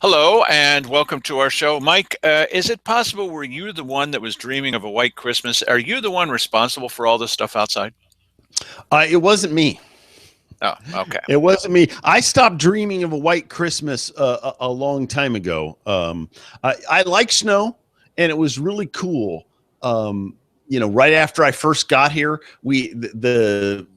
Hello and welcome to our show. Mike, is it possible were you the one that was dreaming of a white Christmas? Are you the one responsible for all this stuff outside? It wasn't me. Oh, okay. It wasn't me. I stopped dreaming of a white Christmas a long time ago. I like snow, and it was really cool. Right after I first got here, the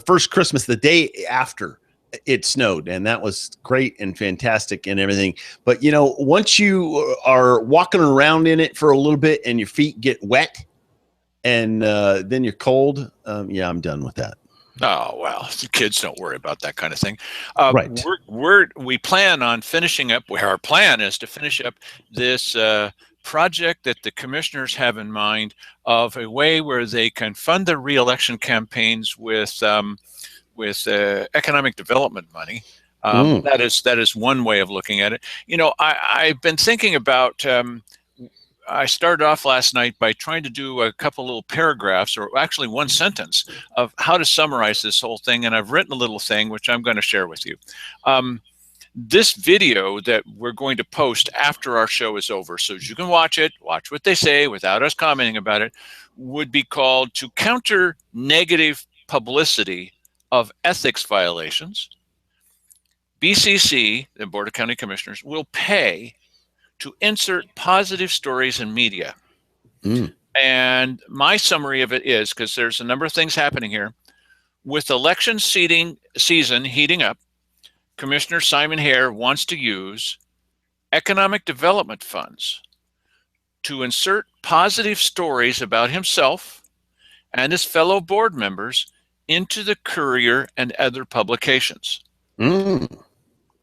first Christmas, the day after it snowed, and that was great and fantastic and everything. But once you are walking around in it for a little bit and your feet get wet, and then you're cold, yeah, I'm done with that. Oh, well, the kids don't worry about that kind of thing. Right. We plan on finishing up, our plan is to finish up this project that the commissioners have in mind of a way where they can fund their reelection campaigns with economic development money. Mm. That is one way of looking at it. I've been thinking about. I started off last night by trying to do a couple little paragraphs, or actually one sentence, of how to summarize this whole thing, and I've written a little thing which I'm going to share with you. This video that we're going to post after our show is over, so you can watch it, watch what they say without us commenting about it, would be called "To Counter Negative Publicity of Ethics Violations, BCC, the Board of County Commissioners, will pay to insert positive stories in media." Mm. And my summary of it is, because there's a number of things happening here, with election season heating up, Commissioner Simon Hare wants to use economic development funds to insert positive stories about himself and his fellow board members into the Courier and other publications. Mm.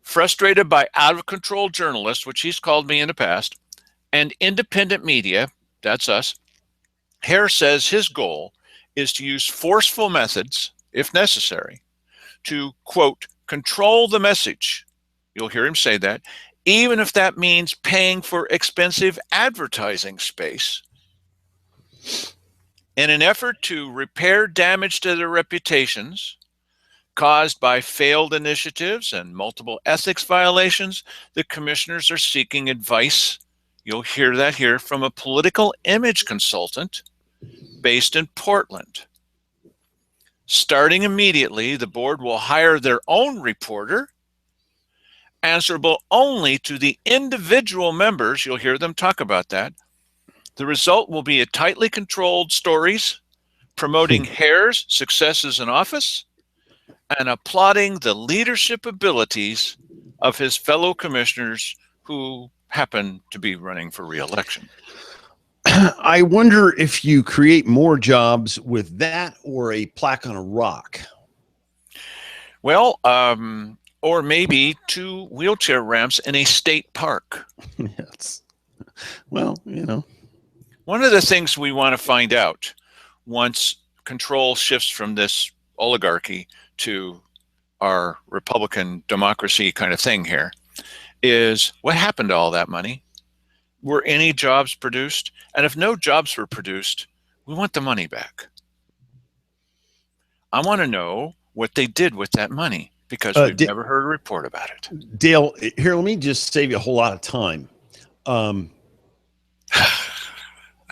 Frustrated by out-of-control journalists, which he's called me in the past, and independent media, that's us, Hare says his goal is to use forceful methods, if necessary, to, quote, control the message. You'll hear him say that, even if that means paying for expensive advertising space. In an effort to repair damage to their reputations caused by failed initiatives and multiple ethics violations, the commissioners are seeking advice, you'll hear that here, from a political image consultant based in Portland. Starting immediately, the board will hire their own reporter, answerable only to the individual members. You'll hear them talk about that. The result will be a tightly controlled stories promoting Hare's successes in office and applauding the leadership abilities of his fellow commissioners who happen to be running for re-election. I wonder if you create more jobs with that or a plaque on a rock. Well, or maybe 2 wheelchair ramps in a state park. Yes. Well, One of the things we want to find out once control shifts from this oligarchy to our Republican democracy kind of thing here is what happened to all that money? Were any jobs produced? And if no jobs were produced, we want the money back. I want to know what they did with that money because we've never heard a report about it. Dale, here, let me just save you a whole lot of time.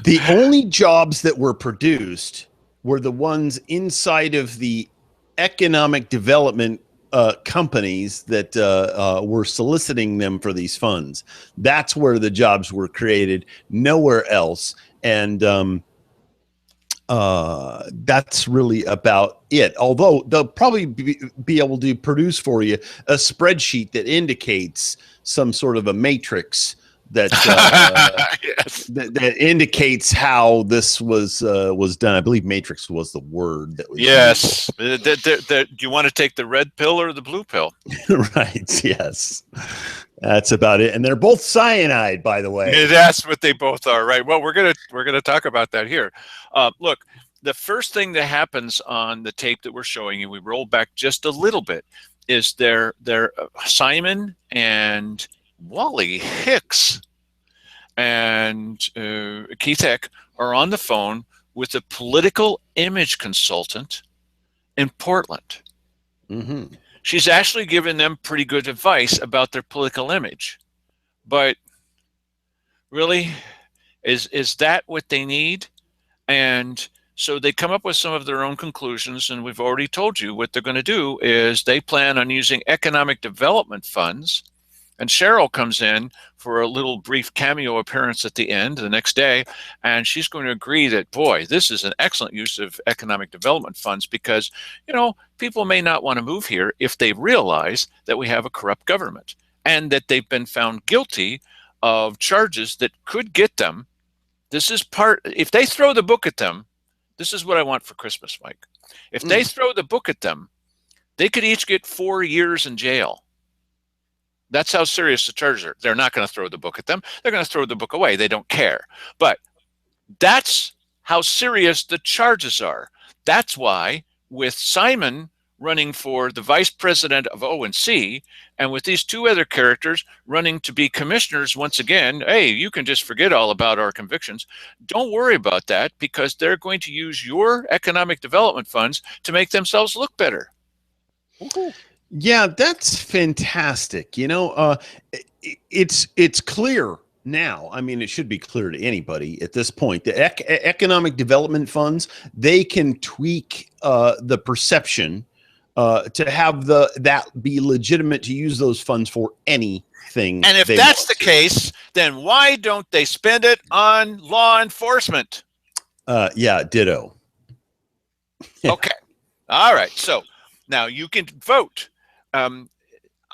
The only jobs that were produced were the ones inside of the economic development companies that were soliciting them for these funds. That's where the jobs were created, nowhere else. And that's really about it. Although they'll probably be able to produce for you a spreadsheet that indicates some sort of a matrix that Yes. that indicates how this was done. I believe matrix was the word that was Yes. Do you want to take the red pill or the blue pill? right. Yes. That's about it. And they're both cyanide, by the way. Yeah, that's what they both are, right? Well, we're gonna talk about that here. Look, the first thing that happens on the tape that we're showing you, we roll back just a little bit, is their Simon and Wally Hicks and Keith Heck are on the phone with a political image consultant in Portland. Mm-hmm. She's actually given them pretty good advice about their political image. But really, is that what they need? And so they come up with some of their own conclusions, and we've already told you what they're going to do is they plan on using economic development funds. And Cheryl comes in for a little brief cameo appearance at the end the next day, and she's going to agree that, boy, this is an excellent use of economic development funds because, people may not want to move here if they realize that we have a corrupt government and that they've been found guilty of charges that could get them. This is if they throw the book at them, this is what I want for Christmas, Mike. If they throw the book at them, they could each get 4 years in jail. That's how serious the charges are. They're not going to throw the book at them. They're going to throw the book away. They don't care. But that's how serious the charges are. That's why with Simon running for the vice president of O&C, and with these two other characters running to be commissioners once again, hey, you can just forget all about our convictions. Don't worry about that because they're going to use your economic development funds to make themselves look better. Woo-hoo. Yeah, that's fantastic. It's clear now. I mean, it should be clear to anybody at this point. The economic development funds, they can tweak the perception to have that be legitimate to use those funds for anything. And if that's the case, then why don't they spend it on law enforcement? Yeah, ditto. Okay. All right. So now you can vote.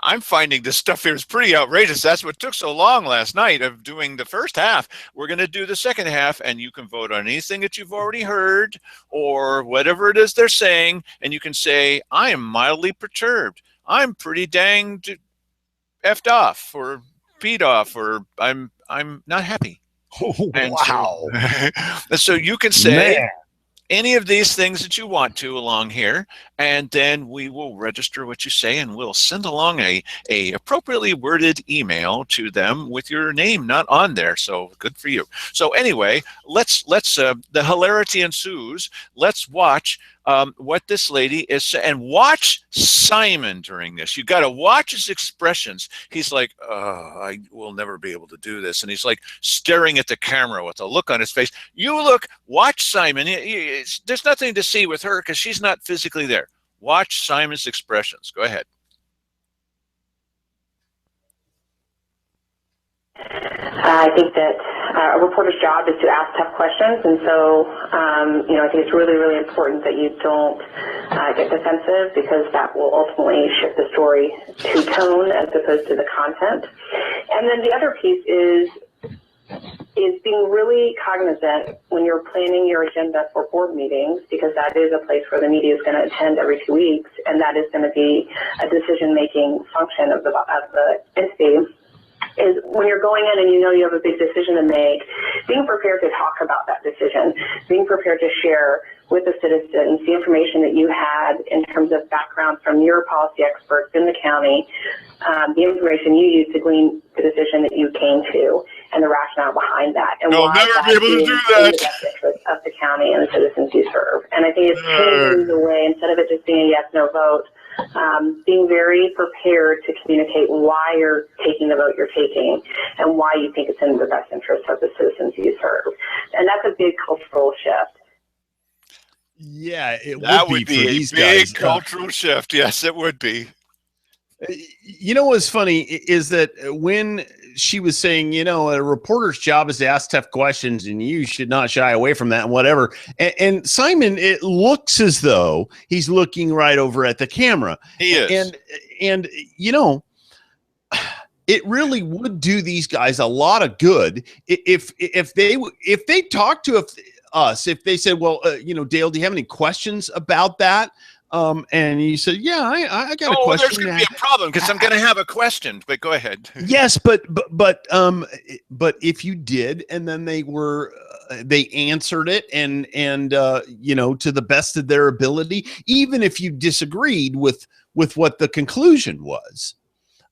I'm finding this stuff here is pretty outrageous. That's what took so long last night of doing the first half. We're going to do the second half, and you can vote on anything that you've already heard or whatever it is they're saying, and you can say, I am mildly perturbed. I'm pretty dang effed off or peed off, or I'm not happy. Oh, wow. So you can say any of these things that you want to along here, and then we will register what you say, and we'll send along a appropriately worded email to them with your name not on there. So good for you. So anyway, let's the hilarity ensues. Let's watch what this lady is saying, and watch Simon during this. You got to watch his expressions. He's like, I will never be able to do this. And he's like staring at the camera with a look on his face. Watch Simon. There's nothing to see with her because she's not physically there. Watch Simon's expressions. Go ahead. I think that a reporter's job is to ask tough questions, and so I think it's really, really important that you don't get defensive because that will ultimately shift the story to tone as opposed to the content. And then the other piece is being really cognizant when you're planning your agenda for board meetings, because that is a place where the media is going to attend every 2 weeks, and that is going to be a decision-making function of the entity. Is when you're going in and you have a big decision to make, being prepared to talk about that decision, being prepared to share with the citizens the information that you had in terms of background from your policy experts in the county, the information you used to glean the decision that you came to, and the rationale behind that, and I'll why never that be able to do is that. in the best interest of the county and the citizens you serve. And I think it's changing the way, instead of it just being a yes/no vote, being very prepared to communicate why you're taking the vote you're taking and why you think it's in the best interest of the citizens you serve. And that's a big cultural shift. Yeah, that would be a big cultural shift. Yes, it would be. You know what's funny is that when she was saying, a reporter's job is to ask tough questions and you should not shy away from that and whatever. And Simon, it looks as though he's looking right over at the camera. He is. And it really would do these guys a lot of good if they talked to us, if they said, well, Dale, do you have any questions about that? And he said, yeah, I got a question. There's going to be a problem because I'm going to have a question, but go ahead. Yes, but if you did, and then they answered it and to the best of their ability, even if you disagreed with what the conclusion was,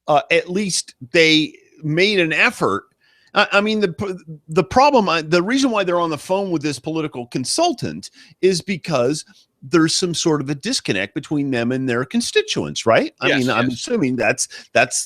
at least they made an effort. I mean, the problem, the reason why they're on the phone with this political consultant is because there's some sort of a disconnect between them and their constituents, right? I Yes, mean, I'm yes. assuming that's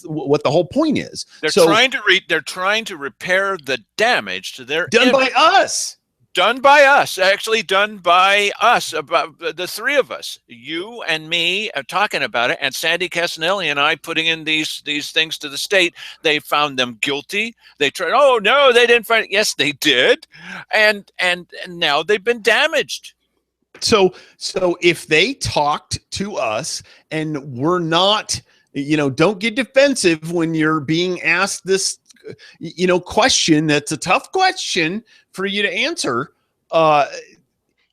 what the whole point is. They're So trying to repair the damage to their done image. by us. Done by us, actually done by us, about the three of us, you and me, talking about it, and Sandy Casanelli and I putting in these things to the state. They found them guilty. They tried. Oh no, they didn't find it. Yes, they did, and now they've been damaged. So if they talked to us and we're not, don't get defensive when you're being asked this, question. That's a tough question for you to answer.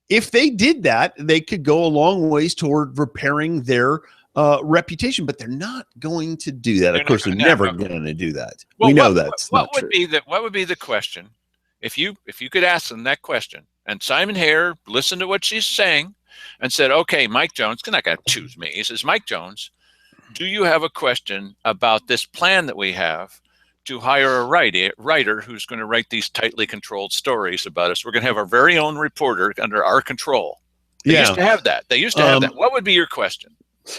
If they did that, they could go a long ways toward repairing their reputation, but they're not going to do that. Of course, they're never going to do that. Well, we know that's not true. What would be the question if you could ask them that question? And Simon Hare listened to what she's saying and said, "Okay, Mike Jones, you're not going to choose me." He says, "Mike Jones, do you have a question about this plan that we have to hire a writer who's going to write these tightly controlled stories about us? We're going to have our very own reporter under our control." They used to have that. What would be your question?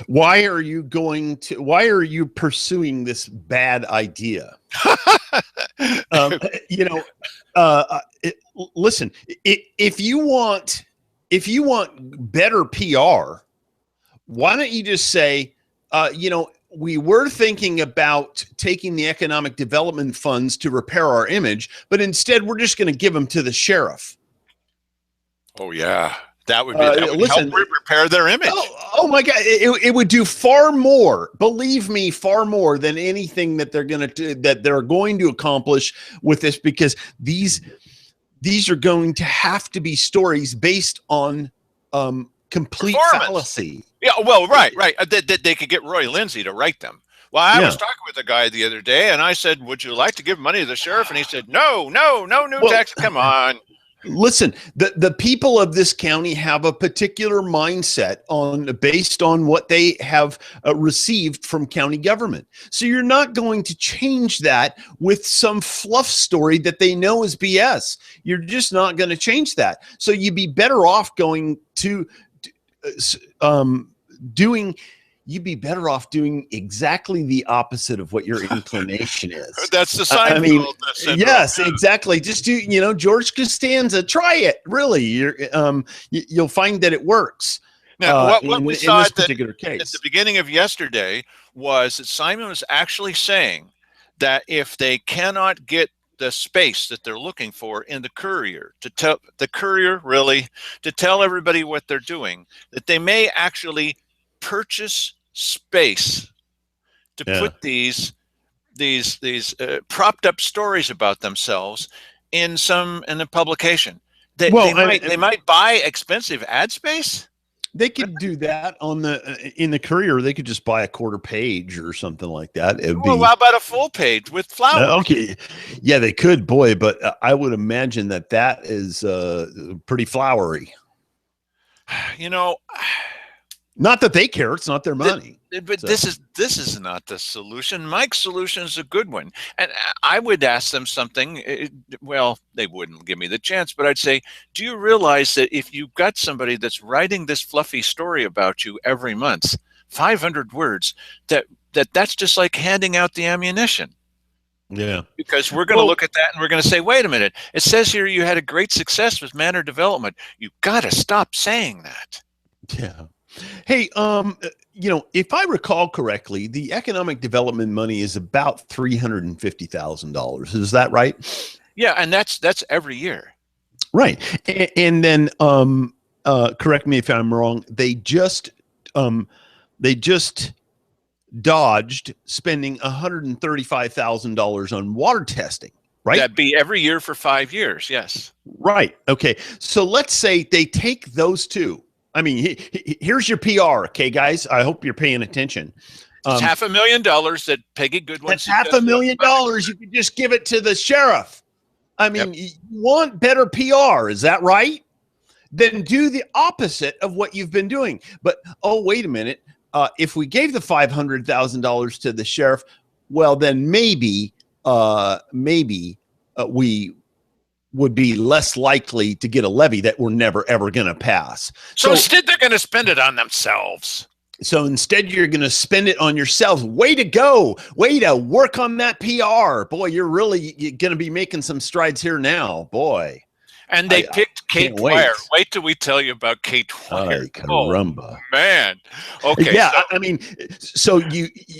Why are you pursuing this bad idea? Listen, if you want better PR, why don't you just say, we were thinking about taking the economic development funds to repair our image, but instead we're just going to give them to the sheriff. Oh yeah, that would help repair their image. Oh my God, it would do far more. Believe me, far more than anything that they're going to accomplish with this, because these are going to have to be stories based on complete fallacy. Yeah, well, right. They could get Roy Lindsay to write them. Well, I was talking with a guy the other day, and I said, "Would you like to give money to the sheriff?" And he said, "No, new tax. Come on." Listen, the people of this county have a particular mindset based on what they have received from county government. So you're not going to change that with some fluff story that they know is BS. You're just not going to change that. So you'd be better off doing exactly the opposite of what your inclination is. That's the sign. I mean, yes, exactly. Just do, George Costanza. Try it. Really, you'll find that it works. Now, what we saw in this particular case at the beginning of yesterday was that Simon was actually saying that if they cannot get the space that they're looking for in the Courier to tell everybody what they're doing, that they may actually purchase space to put these propped up stories about themselves in a publication. They might buy expensive ad space. They could do that in the Courier. They could just buy a quarter page or something like that. How about a full page with flowers? Okay, yeah, they could, boy, but I would imagine that is pretty flowery. Not that they care; it's not their money. But this is not the solution. Mike's solution is a good one, and I would ask them something. Well, they wouldn't give me the chance, but I'd say, do you realize that if you've got somebody that's writing this fluffy story about you every month, 500 words, that's just like handing out the ammunition. Yeah. Because we're going to look at that and we're going to say, wait a minute, it says here you had a great success with manor development. You've got to stop saying that. Yeah. Hey, if I recall correctly, the economic development money is about $350,000. Is that right? Yeah, and that's every year. Right. And then correct me if I'm wrong, they just dodged spending $135,000 on water testing. Right. That'd be every year for 5 years. Yes. Right. Okay. So let's say they take those two. I mean, here's your PR, okay, guys? I hope you're paying attention. It's $500,000 that Peggy Goodwin. That's $500,000. You could just give it to the sheriff. I mean, you want better PR, is that right? Then do the opposite of what you've been doing. But wait a minute. If we gave the $500,000 to the sheriff, well, then maybe we would be less likely to get a levy that we're never ever going to pass. So instead, they're going to spend it on themselves. So instead, you're going to spend it on yourselves. Way to go. Way to work on that PR. Boy, you're going to be making some strides here now. Boy. And they picked Kate Dwyer. Wait till we tell you about Kate Dwyer. Ay, caramba. Oh, man. Okay. Yeah, so, I mean, so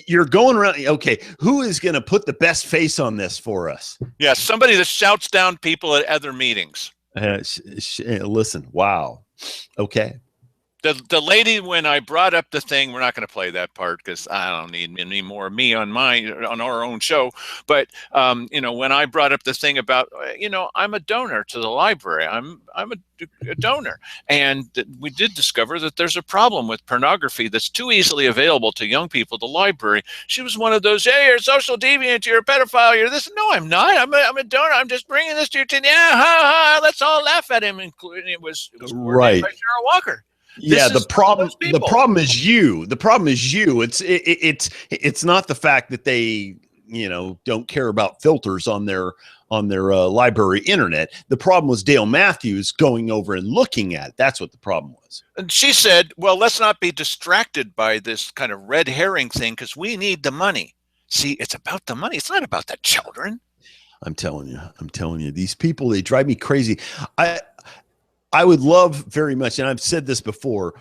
you're going around. Okay, who is going to put the best face on this for us? Yeah, somebody that shouts down people at other meetings. Listen, wow. Okay. The lady, when I brought up the thing, we're not going to play that part because I don't need any more of me on our own show. But when I brought up the thing about, I'm a donor to the library. I'm a donor, and we did discover that there's a problem with pornography that's too easily available to young people. The library. She was one of those. Hey, you're a social deviant. You're a pedophile. You're this. No, I'm not. I'm a donor. I'm just bringing this to your attention. Yeah, ha ha. Let's all laugh at him. Including it was right by Cheryl Walker. Yeah, the problem is you. The problem is you. It's not the fact that they, don't care about filters on their library internet. The problem was Dale Matthews going over and looking at it. That's what the problem was. And she said, well, let's not be distracted by this kind of red herring thing because we need the money. See, it's about the money. It's not about the children. I'm telling you, these people, they drive me crazy. I would love very much, and I've said this before,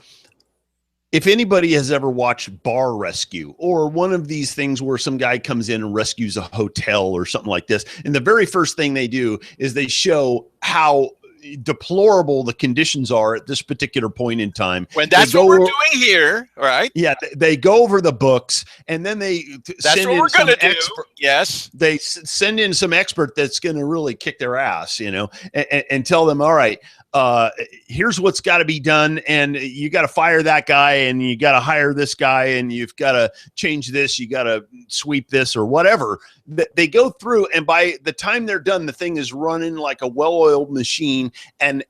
if anybody has ever watched Bar Rescue or one of these things where some guy comes in and rescues a hotel or something like this, and the very first thing they do is they show how deplorable the conditions are at this particular point in time. When that's what we're doing here, right? Yeah, they go over the books, and then that's what we're going to do. Yes, they send in some expert that's going to really kick their ass, and tell them, all right, here's what's got to be done, and you got to fire that guy, and you got to hire this guy, and you've got to change this, you got to sweep this or whatever. They go through, and by the time they're done, the thing is running like a well-oiled machine and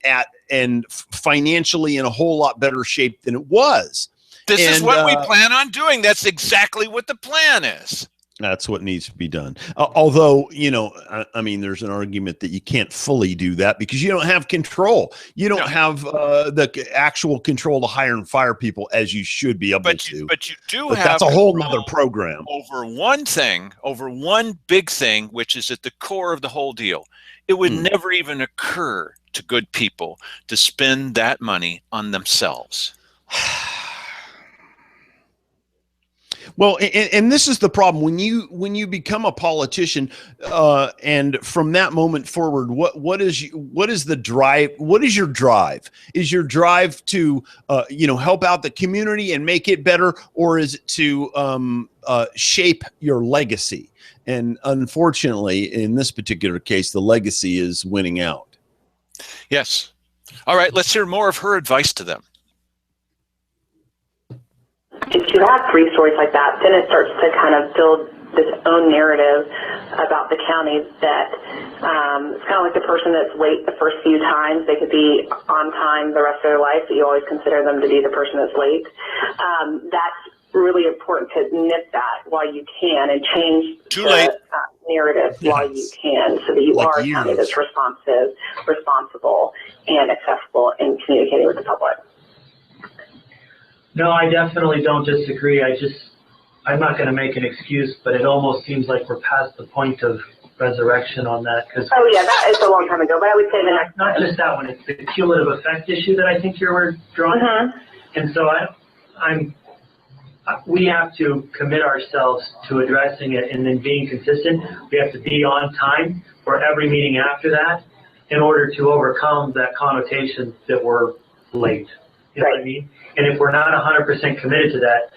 financially in a whole lot better shape than it was. This is what we plan on doing. That's exactly what the plan is. That's what needs to be done. Although, I mean, there's an argument that you can't fully do that because you don't have control. You don't have the actual control to hire and fire people as you should be able to. But you do but have that's a whole nother program. Over one big thing, which is at the core of the whole deal. It would never even occur to good people to spend that money on themselves. Well, and this is the problem when you become a politician, and from that moment forward, what is the drive? What is your drive? Is your drive to help out the community and make it better, or is it to shape your legacy? And unfortunately, in this particular case, the legacy is winning out. Yes. All right. Let's hear more of her advice to them. If you have 3 stories like that, then it starts to kind of build this own narrative about the county that it's kind of like the person that's late the first few times. They could be on time the rest of their life, but you always consider them to be the person that's late. That's really important to nip that while you can and change the narrative while you can so that you are a county that's responsive, responsible, and accessible in communicating with the public. No, I definitely don't disagree. I'm not going to make an excuse, but it almost seems like we're past the point of resurrection on that. Oh yeah, that is a long time ago, but I would say the next not just that one, it's the cumulative effect issue that I think you're drawing. And so we have to commit ourselves to addressing it and then being consistent. We have to be on time for every meeting after that in order to overcome that connotation that we're late. You know what I mean? And if we're not 100% committed to that,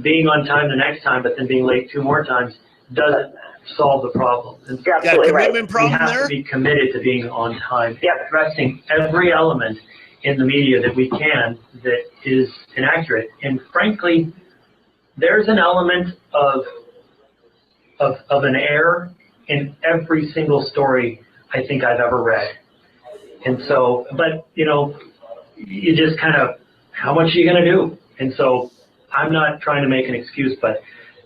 being on time the next time, but then being late 2 more times doesn't solve the problem. And you're absolutely right. We have to be committed to being on time, addressing every element in the media that we can that is inaccurate. And frankly, there's an element of an error in every single story I think I've ever read. And so, but you just kind of, how much are you going to do? And so I'm not trying to make an excuse, but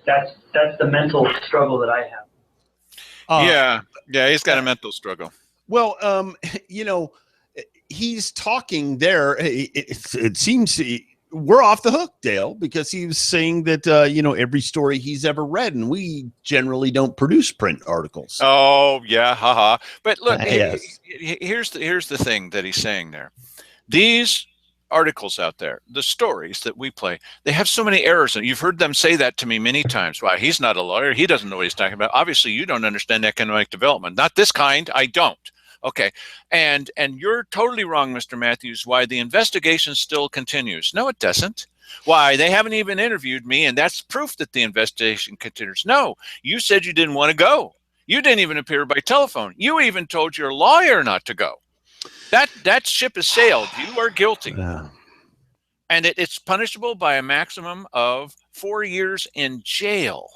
that's the mental struggle that I have. Yeah, he's got a mental struggle. Well, you know, he's talking there. It seems we're off the hook, Dale, because he was saying that you know, every story he's ever read, and we generally don't produce print articles. Oh yeah, haha. But look, Yes. here's the thing that he's saying there. These articles out there, the stories that we play, they have so many errors in it. You've heard them say that to me many times. Why, he's not a lawyer. He doesn't know what he's talking about. Obviously, you don't understand economic development. Not this kind. I don't. Okay. And you're totally wrong, Mr. Matthews. Why, the investigation still continues. No, it doesn't. Why, they haven't even interviewed me, and that's proof that the investigation continues. No, you said you didn't want to go. You didn't even appear by telephone. You even told your lawyer not to go. That ship has sailed. You are guilty. And it's punishable by a maximum of 4 years in jail.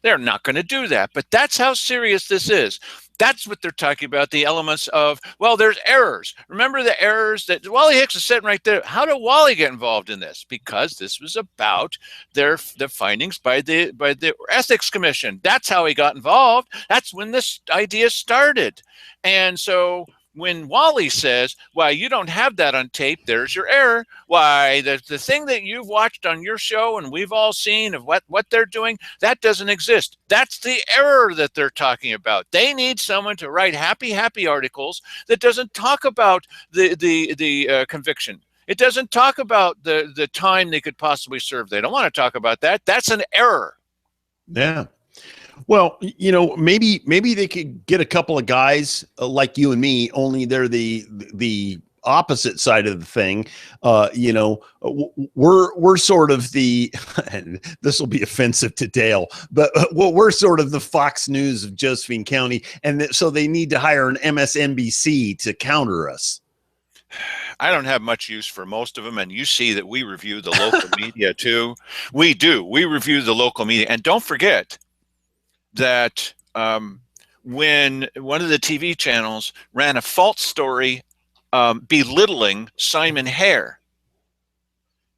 They're not going to do that, but that's how serious this is. That's what they're talking about, the elements of, well, there's errors. Remember the errors that Wally Hicks is sitting right there. How did Wally get involved in this? Because this was about the findings by the Ethics Commission. That's how he got involved. That's when this idea started. And so when Wally says, well, you don't have that on tape, there's your error. Why, the thing that you've watched on your show and we've all seen of what they're doing, that doesn't exist. That's the error that they're talking about. They need someone to write happy articles that doesn't talk about the conviction. It doesn't talk about the time they could possibly serve. They don't want to talk about that. That's an error. Yeah. Well, you know, maybe they could get a couple of guys like you and me, only they're the opposite side of the thing. You know, we're sort of the, this will be offensive to Dale, but we're sort of the Fox News of Josephine County. And so they need to hire an MSNBC to counter us. I don't have much use for most of them, and you see that we review the local media too. We do. We review the local media. And don't forget that when one of the TV channels ran a false story belittling Simon Hare,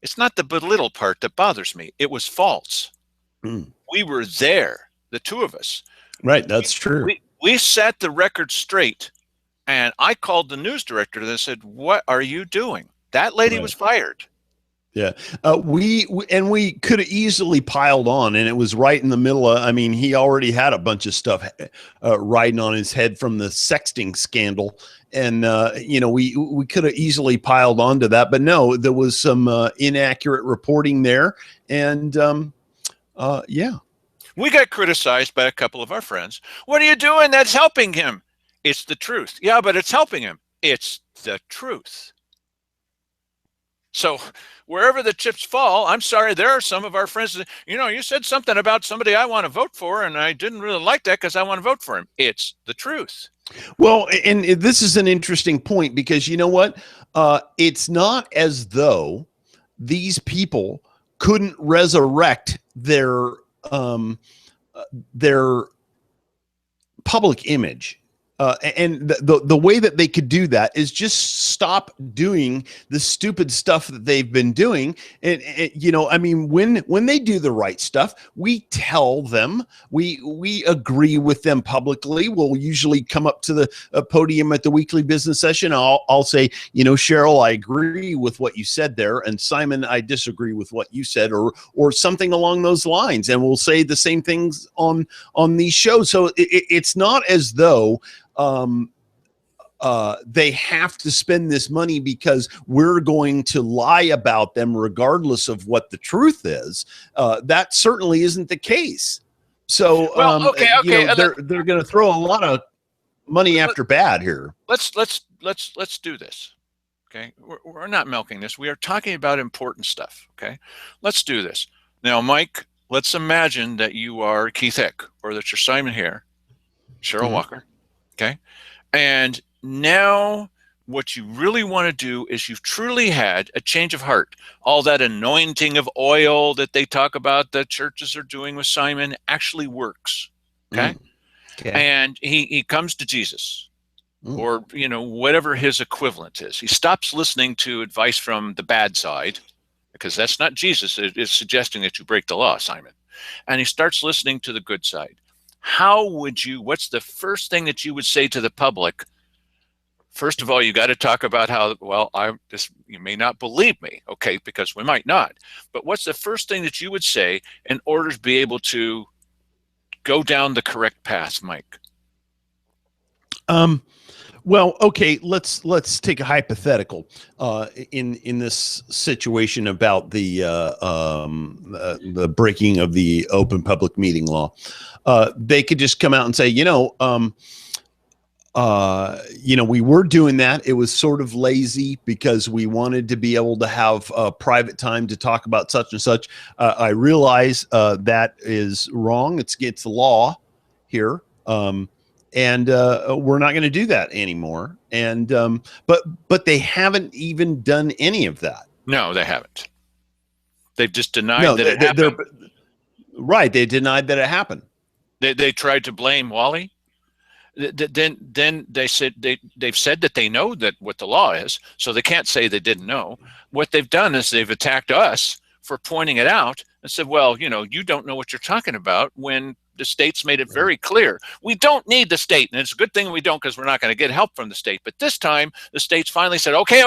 it's not the belittle part that bothers me. It was false. We were there, the two of us. Right, that's true. We set the record straight, and I called the news director and said, what are you doing? That lady was fired. Yeah, we could have easily piled on, and it was right in the middle of, I mean, he already had a bunch of stuff riding on his head from the sexting scandal. And, you know, we could have easily piled onto that, but no, there was some inaccurate reporting there. And, yeah. We got criticized by a couple of our friends. What are you doing that's helping him? It's the truth. Yeah, but it's helping him. It's the truth. So wherever the chips fall, I'm sorry, there are some of our friends that, you know, you said something about somebody I want to vote for, and I didn't really like that because I want to vote for him. It's the truth. Well, and this is an interesting point because you know what? It's not as though these people couldn't resurrect their public image. And the way that they could do that is just stop doing the stupid stuff that they've been doing. And you know, I mean, when they do the right stuff, we tell them, we agree with them publicly. We'll usually come up to the podium at the weekly business session. I'll say, you know, Cheryl, I agree with what you said there, and Simon, I disagree with what you said, or something along those lines. And we'll say the same things on these shows. So it's not as though they have to spend this money because we're going to lie about them regardless of what the truth is. That certainly isn't the case. So, well, okay. You know, they're going to throw a lot of money after bad here. Let's do this. Okay. We're not milking this. We are talking about important stuff. Okay. Let's do this. Now, Mike, let's imagine that you are Keith Hick, or that you're Simon Hare, Cheryl Walker. Okay. And now what you really want to do is you've truly had a change of heart. All that anointing of oil that they talk about that churches are doing with Simon actually works. Okay. Okay. And he comes to Jesus, or, you know, whatever his equivalent is. He stops listening to advice from the bad side, because that's not Jesus. It is suggesting that you break the law, Simon. And he starts listening to the good side. What's the first thing that you would say to the public First of all, you got to talk about how, well, you may not believe me, okay, because we might not. But what's the first thing that you would say in order to be able to go down the correct path, Mike? Well, okay, let's take a hypothetical in this situation about the breaking of the open public meeting law. They could just come out and say, we were doing that. It was sort of lazy because we wanted to be able to have private time to talk about such and such. I realize that is wrong. It's the law here. And we're not going to do that anymore. And but they haven't even done any of that. No, they haven't. They've just denied that it happened. Right. They denied that it happened. They tried to blame Wally. Then they said they've said that they know that what the law is, so they can't say they didn't know. What they've done is they've attacked us for pointing it out and said, well, you don't know what you're talking about, when the state's made it very clear. We don't need the state, and it's a good thing we don't, because we're not going to get help from the state. But this time, the state's finally said, okay.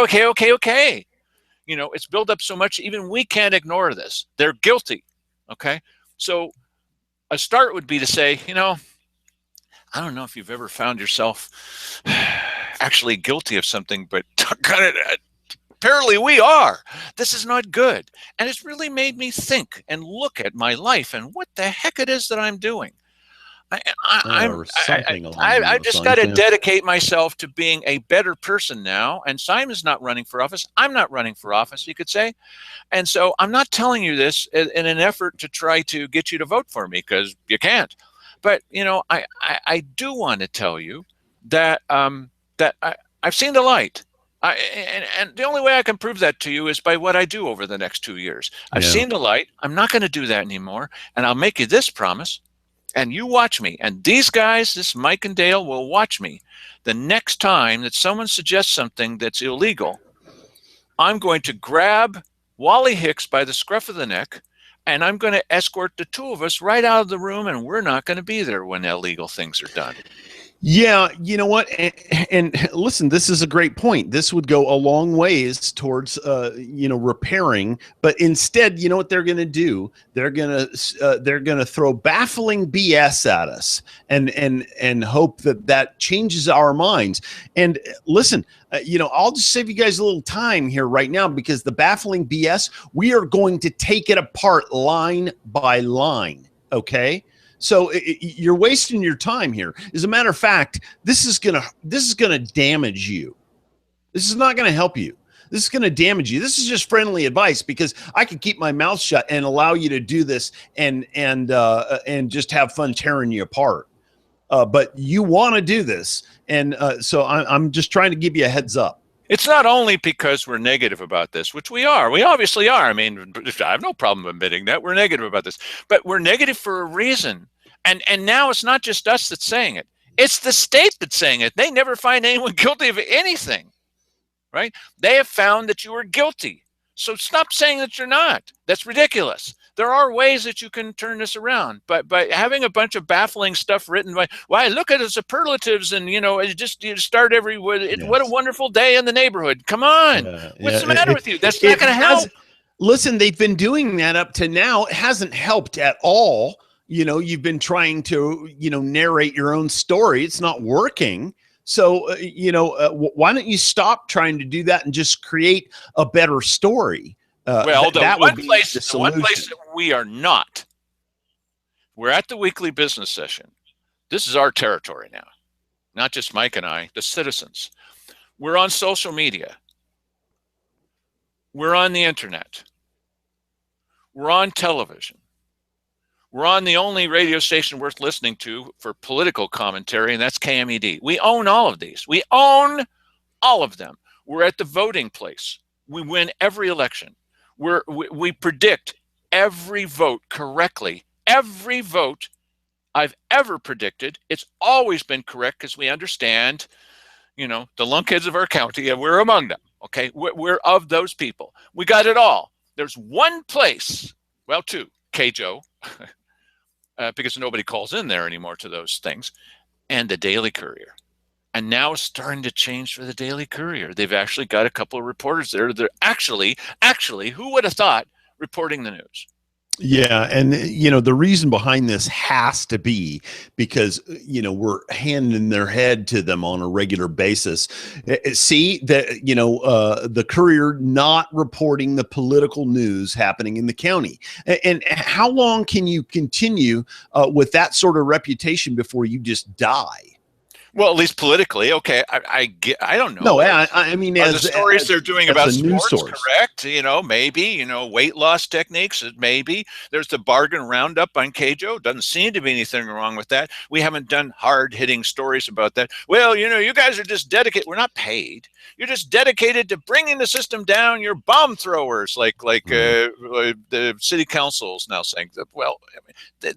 It's built up so much, even we can't ignore this. They're guilty, okay? So a start would be to say, I don't know if you've ever found yourself actually guilty of something, but apparently we are. This is not good. And it's really made me think and look at my life and what the heck it is that I'm doing. I just got to dedicate myself to being a better person now. And Simon's not running for office. I'm not running for office, you could say. And so I'm not telling you this in an effort to try to get you to vote for me, because you can't. But, I do want to tell you that I've seen the light. And the only way I can prove that to you is by what I do over the next 2 years. I've seen the light. I'm not going to do that anymore. And I'll make you this promise. And you watch me. And these guys, this Mike and Dale, will watch me. The next time that someone suggests something that's illegal, I'm going to grab Wally Hicks by the scruff of the neck, and I'm going to escort the two of us right out of the room, and we're not going to be there when illegal things are done. Yeah, you know what? And listen, this is a great point. This would go a long ways towards, repairing. But instead, you know what they're going to do? They're going to throw baffling BS at us, and hope that changes our minds. And listen, I'll just save you guys a little time here right now, because the baffling BS, we are going to take it apart line by line. Okay. So you're wasting your time here. As a matter of fact, this is gonna damage you. This is not gonna help you. This is gonna damage you. This is just friendly advice, because I can keep my mouth shut and allow you to do this and just have fun tearing you apart. But you want to do this, and so I'm just trying to give you a heads up. It's not only because we're negative about this, which we are. We obviously are. I mean, I have no problem admitting that we're negative about this, but we're negative for a reason. And now it's not just us that's saying it. It's the state that's saying it. They never find anyone guilty of anything, right? They have found that you are guilty. So stop saying that you're not. That's ridiculous. There are ways that you can turn this around, but by having a bunch of baffling stuff written by, why, look at the superlatives, and you start every what a wonderful day in the neighborhood. Come on, what's the matter with you? That's not going to help. Listen, they've been doing that up to now. It hasn't helped at all. You've been trying to narrate your own story. It's not working. So why don't you stop trying to do that and just create a better story? Well, the one place that we are not, we're at the weekly business session. This is our territory now, not just Mike and I, the citizens. We're on social media. We're on the internet. We're on television. We're on the only radio station worth listening to for political commentary, and that's KMED. We own all of these. We own all of them. We're at the voting place. We win every election. We predict every vote correctly. Every vote I've ever predicted, it's always been correct, because we understand, the lunkheads of our county, and we're among them. Okay, we're of those people. We got it all. There's one place, well, two, KJO, because nobody calls in there anymore to those things, and the Daily Courier. And now it's starting to change for the Daily Courier. They've actually got a couple of reporters there. They're actually, who would have thought, reporting the news? Yeah, and the reason behind this has to be because we're handing their head to them on a regular basis. See that the Courier not reporting the political news happening in the county, and how long can you continue with that sort of reputation before you just die? Well, at least politically, okay. I don't know. No, I mean, are the stories they're doing about sports correct? Maybe. Weight loss techniques. Maybe there's the bargain roundup on KJO. Doesn't seem to be anything wrong with that. We haven't done hard hitting stories about that. Well, you guys are just dedicated. We're not paid. You're just dedicated to bringing the system down. You're bomb throwers, like the city council is now saying that. Well, I mean,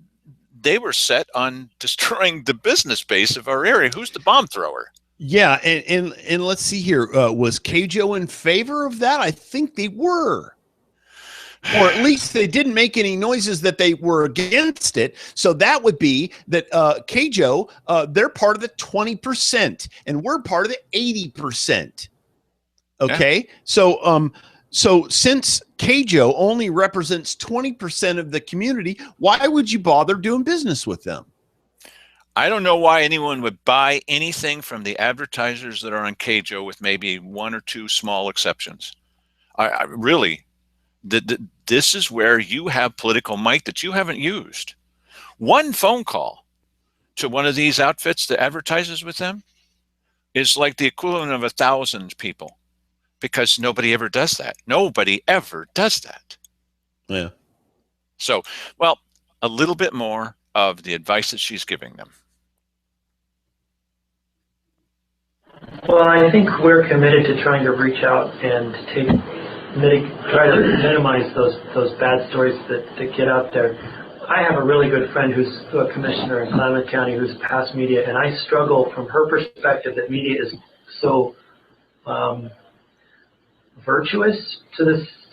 they were set on destroying the business base of our area. Who's the bomb thrower? Yeah, and let's see here. Was KJO in favor of that? I think they were. Or at least they didn't make any noises that they were against it. So that would be that KJO, they're part of the 20%, and we're part of the 80%. Okay? Yeah. So since KJO only represents 20% of the community, why would you bother doing business with them? I don't know why anyone would buy anything from the advertisers that are on KJO, with maybe one or two small exceptions. I really, this is where you have political might that you haven't used. One phone call to one of these outfits that advertises with them is like the equivalent of 1,000 people. Because nobody ever does that. Nobody ever does that. Yeah. So, well, a little bit more of the advice that she's giving them. Well, I think we're committed to trying to reach out and try to minimize those bad stories that get out there. I have a really good friend who's a commissioner in Klamath County who's past media, and I struggle from her perspective that media is so virtuous to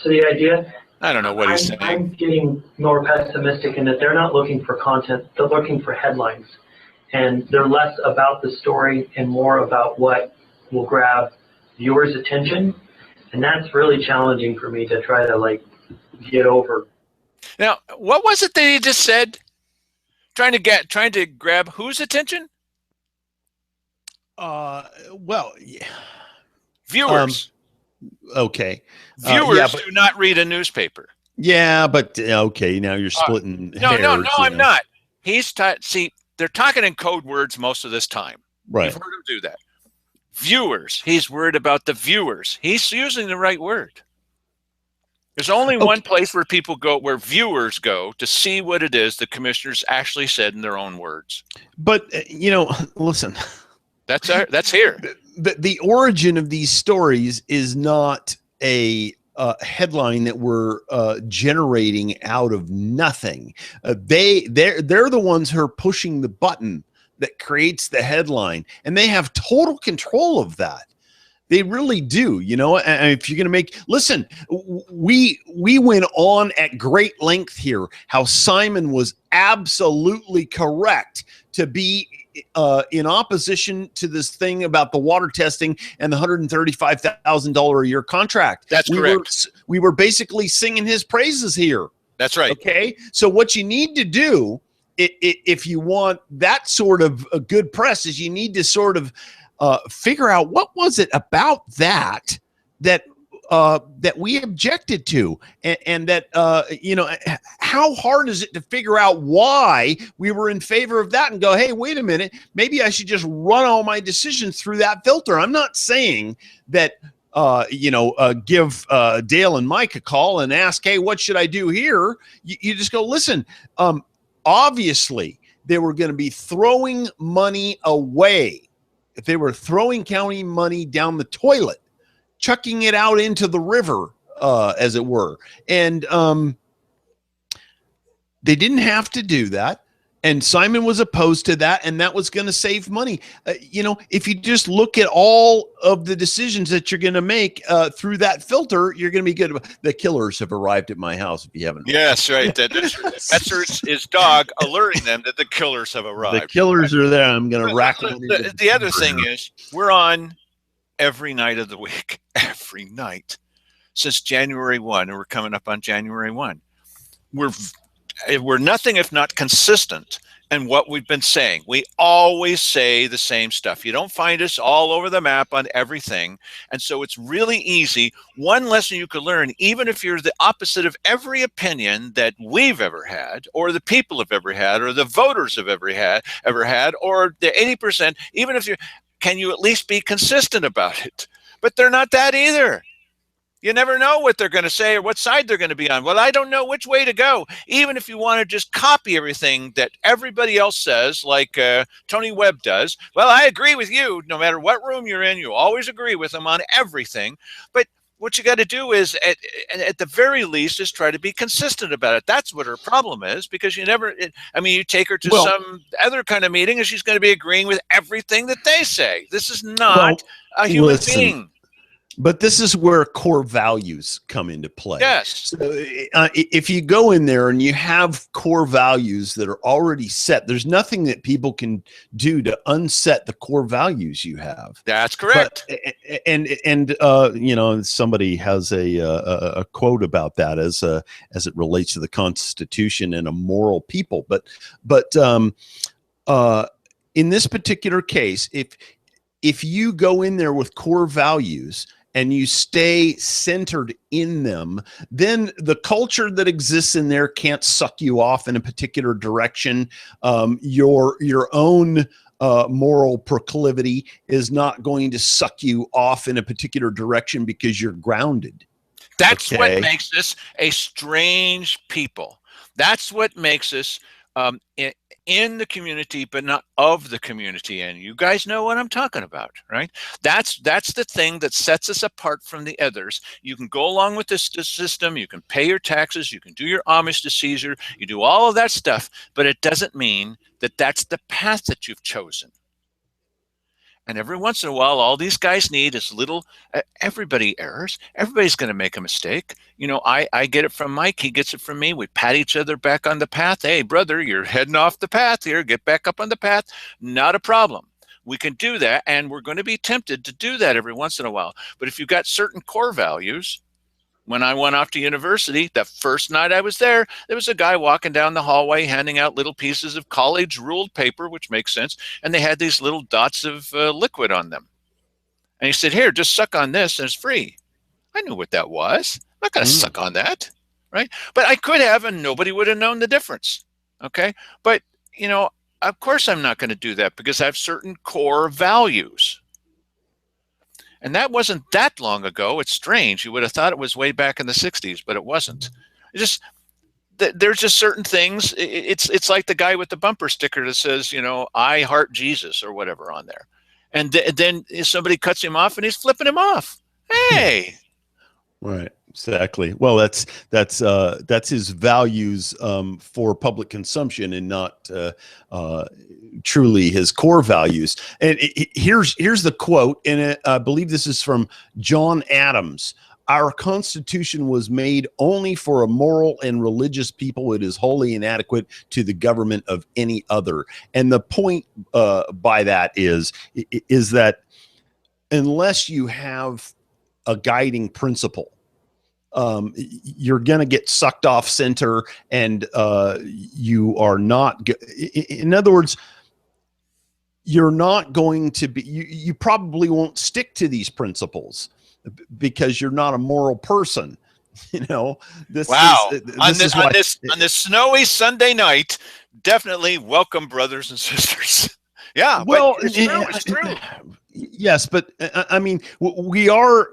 the idea. I don't know what he's saying. I'm getting more pessimistic in that they're not looking for content, they're looking for headlines. And they're less about the story and more about what will grab viewers' attention. And that's really challenging for me to try to get over. Now, what was it that he just said? Trying to grab whose attention? Well, yeah. Viewers. Okay. Viewers do not read a newspaper. Yeah, but okay, now you're splitting hairs. No, I'm not. See, they're talking in code words most of this time. Right. You've heard him do that. Viewers. He's worried about the viewers. He's using the right word. There's only one place where people go, where viewers go to see what it is the commissioners actually said in their own words. But listen. That's here. The origin of these stories is not a headline that we're generating out of nothing. They're the ones who are pushing the button that creates the headline, and they have total control of that. They really do. And if you're going to listen, we went on at great length here how Simon was absolutely correct to be in opposition to this thing about the water testing and the $135,000 a year contract. That's correct. We were basically singing his praises here. That's right. Okay. So what you need to do, if you want that sort of a good press, is you need to sort of figure out what was it about that we objected to, and that how hard is it to figure out why we were in favor of that and go, hey, wait a minute, maybe I should just run all my decisions through that filter. I'm not saying that give Dale and Mike a call and ask, hey, what should I do here? You just go, listen, obviously they were going to be throwing money away. If they were throwing county money down the toilet, chucking it out into the river, as it were. And they didn't have to do that. And Simon was opposed to that, and that was going to save money. If you just look at all of the decisions that you're going to make through that filter, you're going to be good. The killers have arrived at my house, if you haven't. Yes, right. That's his dog alerting them that the killers have arrived. The killers are there. I'm going to rack them. The other thing is, we're on every night of the week, every night since January 1, and we're coming up on January 1. We're nothing if not consistent in what we've been saying. We always say the same stuff. You don't find us all over the map on everything. And so it's really easy. One lesson you could learn, even if you're the opposite of every opinion that we've ever had, or the people have ever had, or the voters have ever had, or the 80%, even if can you at least be consistent about it? But they're not that either. You never know what they're going to say or what side they're going to be on. Well, I don't know which way to go. Even if you want to just copy everything that everybody else says, like Tony Webb does, well, I agree with you. No matter what room you're in, you always agree with them on everything. But what you got to do is, at the very least, is try to be consistent about it. That's what her problem is, because you take her to some other kind of meeting and she's going to be agreeing with everything that they say. This is not a human being. But this is where core values come into play. Yes. So if you go in there and you have core values that are already set, there's nothing that people can do to unset the core values you have. That's correct. But, somebody has a quote about that as it relates to the Constitution and a moral people. But in this particular case, if you go in there with core values and you stay centered in them, then the culture that exists in there can't suck you off in a particular direction. Your own moral proclivity is not going to suck you off in a particular direction because you're grounded. That's what makes us a strange people. That's what makes us in the community, but not of the community. And you guys know what I'm talking about, right? That's the thing that sets us apart from the others. You can go along with this system, you can pay your taxes, you can do your homage to Caesar, you do all of that stuff, but it doesn't mean that that's the path that you've chosen. And every once in a while, all these guys need is everybody errs. Everybody's going to make a mistake. I get it from Mike. He gets it from me. We pat each other back on the path. Hey, brother, you're heading off the path here. Get back up on the path. Not a problem. We can do that, and we're going to be tempted to do that every once in a while. But if you've got certain core values, when I went off to university, the first night I was there was a guy walking down the hallway handing out little pieces of college ruled paper, which makes sense. And they had these little dots of liquid on them. And he said, here, just suck on this and it's free. I knew what that was. I'm not going to suck on that, right? But I could have, and nobody would have known the difference, okay? But, of course I'm not going to do that because I have certain core values. And that wasn't that long ago. It's strange. You would have thought it was way back in the 60s, but it wasn't. There's just certain things. It's like the guy with the bumper sticker that says, I heart Jesus or whatever on there. And then somebody cuts him off and he's flipping him off. Hey. Right. Exactly. Well, that's his values for public consumption and not truly his core values. And here's the quote, and I believe this is from John Adams. Our Constitution was made only for a moral and religious people. It is wholly inadequate to the government of any other. And the point by that is that unless you have a guiding principle, you're going to get sucked off center, and you are not. In other words, you're not going to be. You probably won't stick to these principles because you're not a moral person. This wow. On this snowy Sunday night, definitely welcome, brothers and sisters. Yeah, well, it's true. Yes, but I mean, we are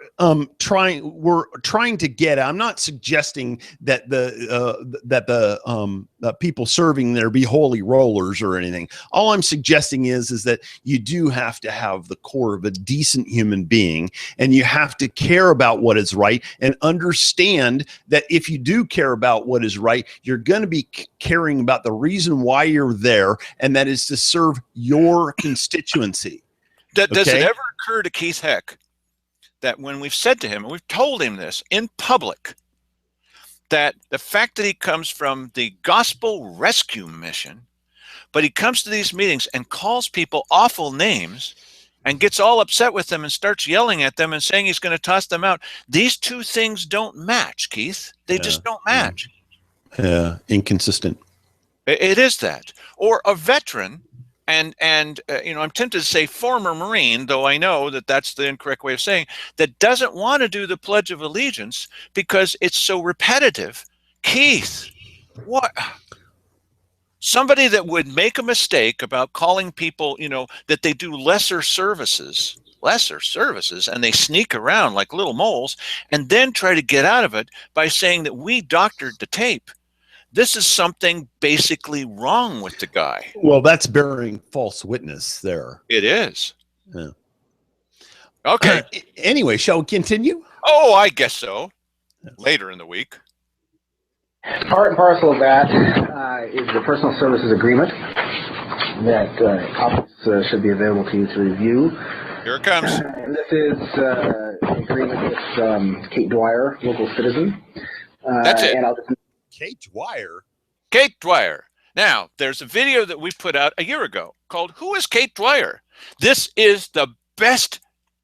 trying. We're trying to get. I'm not suggesting that the people serving there be holy rollers or anything. All I'm suggesting is that you do have to have the core of a decent human being, and you have to care about what is right, and understand that if you do care about what is right, you're going to be caring about the reason why you're there, and that is to serve your constituency. Does it ever occur to Keith Heck that when we've said to him, and we've told him this in public, that the fact that he comes from the gospel rescue mission, but he comes to these meetings and calls people awful names and gets all upset with them and starts yelling at them and saying he's going to toss them out. These two things don't match, Keith. They just don't match. Yeah, inconsistent. It is that. Or a veteran. And you know, I'm tempted to say former Marine, though I know that that's the incorrect way of saying, that doesn't want to do the Pledge of Allegiance because it's so repetitive. Keith, what? Somebody that would make a mistake about calling people, you know, that they do lesser services, and they sneak around like little moles and then try to get out of it by saying that we doctored the tape. This is something basically wrong with the guy. Well, that's bearing false witness there. It is. Yeah. Okay. Anyway, shall we continue? Oh, I guess so. Later in the week. Part and parcel of that is the personal services agreement that copies should be available to you to review. Here it comes. And this is an agreement with Kate Dwyer, local citizen. That's it. And I'll just Kate Dwyer. Kate Dwyer. Now, there's a video that we put out a year ago called Who is Kate Dwyer? This is the best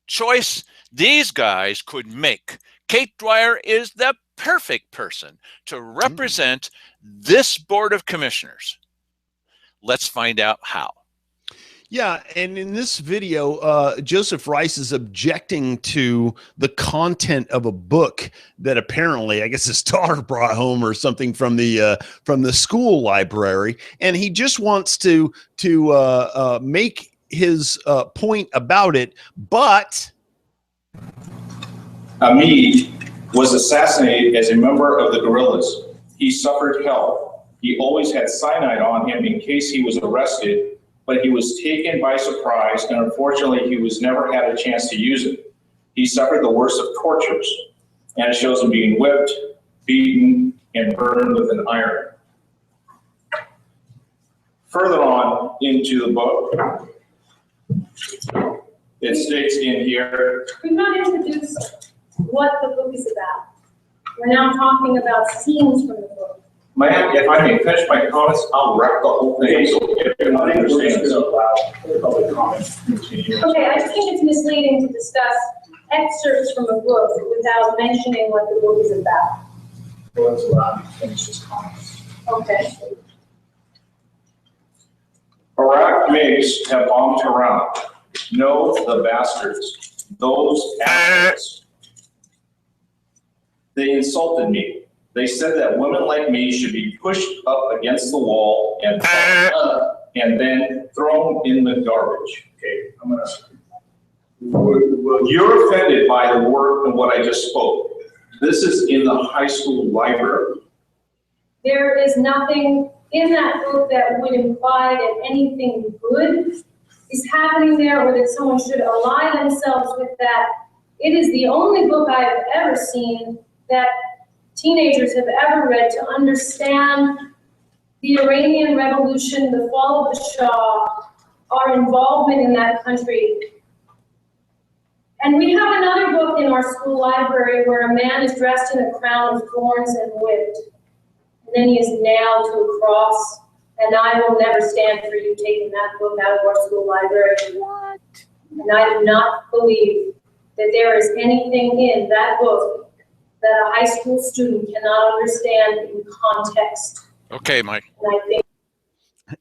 choice these guys could make. Kate Dwyer is the perfect person to represent this Board of Commissioners. Let's find out how. Yeah, and in this video, Joseph Rice is objecting to the content of a book that apparently, I guess, his daughter brought home or something from the school library, and he just wants to make his point about it. But Hamid was assassinated as a member of the guerrillas. He suffered hell. He always had cyanide on him in case he was arrested, but he was taken by surprise, and unfortunately, he was never had a chance to use it. He suffered the worst of tortures, and it shows him being whipped, beaten, and burned with an iron. Further on into the book, it states in here. We've not introduced what the book is about. We're now talking about scenes from the book. Ma'am, if I may finish my comments, I'll wrap the whole thing, so if you're not understanding, it's allowed public comments. Okay, I just think it's misleading to discuss excerpts from a book without mentioning what the book is about. Well, let's allow me to finish this comments. Okay. Iraq MiGs have bombed Tehran. No, the bastards. Those assholes. They insulted me. They said that women like me should be pushed up against the wall and then thrown in the garbage. Okay, I'm gonna. You're offended by the word and what I just spoke. This is in the high school library. There is nothing in that book that would imply that anything good is happening there or that someone should ally themselves with that. It is the only book I have ever seen that teenagers have ever read to understand the Iranian Revolution, the fall of the Shah, our involvement in that country. And we have another book in our school library where a man is dressed in a crown of thorns and whipped. And then he is nailed to a cross. And I will never stand for you taking that book out of our school library. What? And I do not believe that there is anything in that book that a high school student cannot understand in context. Okay, Mike. And I think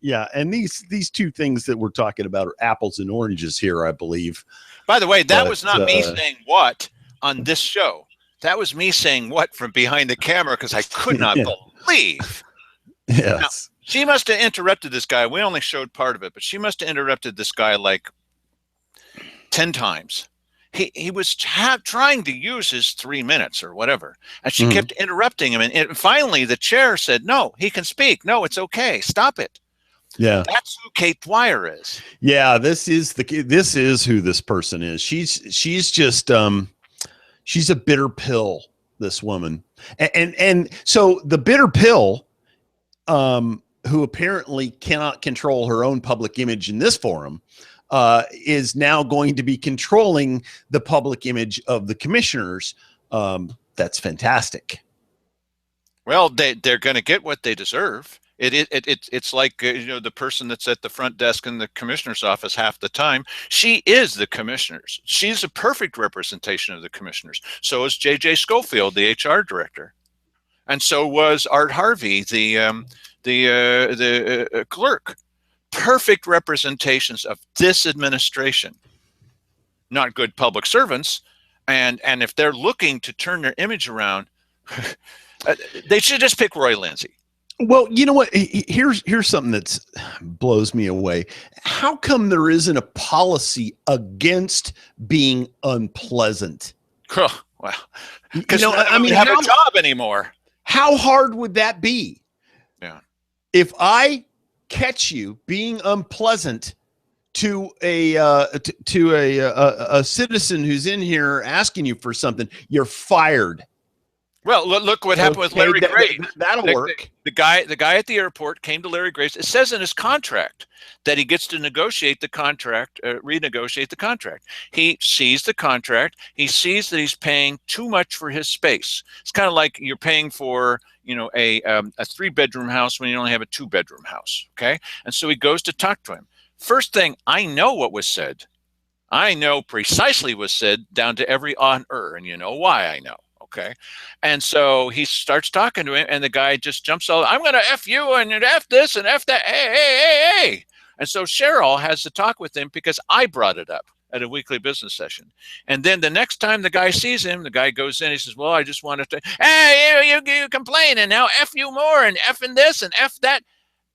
yeah, and these two things that we're talking about are apples and oranges here, I believe. By the way, that was not me saying what on this show. That was me saying what from behind the camera because I could not believe. Yes. Now, she must have interrupted this guy. We only showed part of it, but she must have interrupted this guy like 10 times. He was trying to use his 3 minutes or whatever, and she kept interrupting him. And finally, the chair said, "No, he can speak. No, it's okay. Stop it." Yeah, that's who Kate Dwyer is. Yeah, this is who this person is. She's just she's a bitter pill. This woman, and so the bitter pill, who apparently cannot control her own public image in this forum, is now going to be controlling the public image of the commissioners. That's fantastic. Well, they're going to get what they deserve. It's like the person that's at the front desk in the commissioner's office half the time. She is the commissioners. She's a perfect representation of the commissioners. So is J.J. Schofield, the HR director, and so was Art Harvey, the clerk. Perfect representations of this administration. Not good public servants, and if they're looking to turn their image around, they should just pick Roy Lindsay. Well, you know what? Here's something that blows me away. How come there isn't a policy against being unpleasant? Well, because I don't have a job anymore. How hard would that be? Yeah. If I catch you being unpleasant to a citizen who's in here asking you for something, you're fired. Well, look what happened with Larry Graves. That'll work. The guy at the airport came to Larry Graves. It says in his contract that he gets to negotiate the contract, renegotiate the contract. He sees the contract. He sees that he's paying too much for his space. It's kind of like you're paying for, a 3-bedroom house when you only have a 2-bedroom house. Okay, and so he goes to talk to him. First thing, I know what was said. I know precisely what was said down to every on-er, and you know why I know. Okay. And so he starts talking to him, and the guy just jumps all, I'm going to F you and F this and F that. Hey. And so Cheryl has to talk with him because I brought it up at a weekly business session. And then the next time the guy sees him, the guy goes in, he says, well, I just wanted to, hey, you complain, and now F you more and F in this and F that.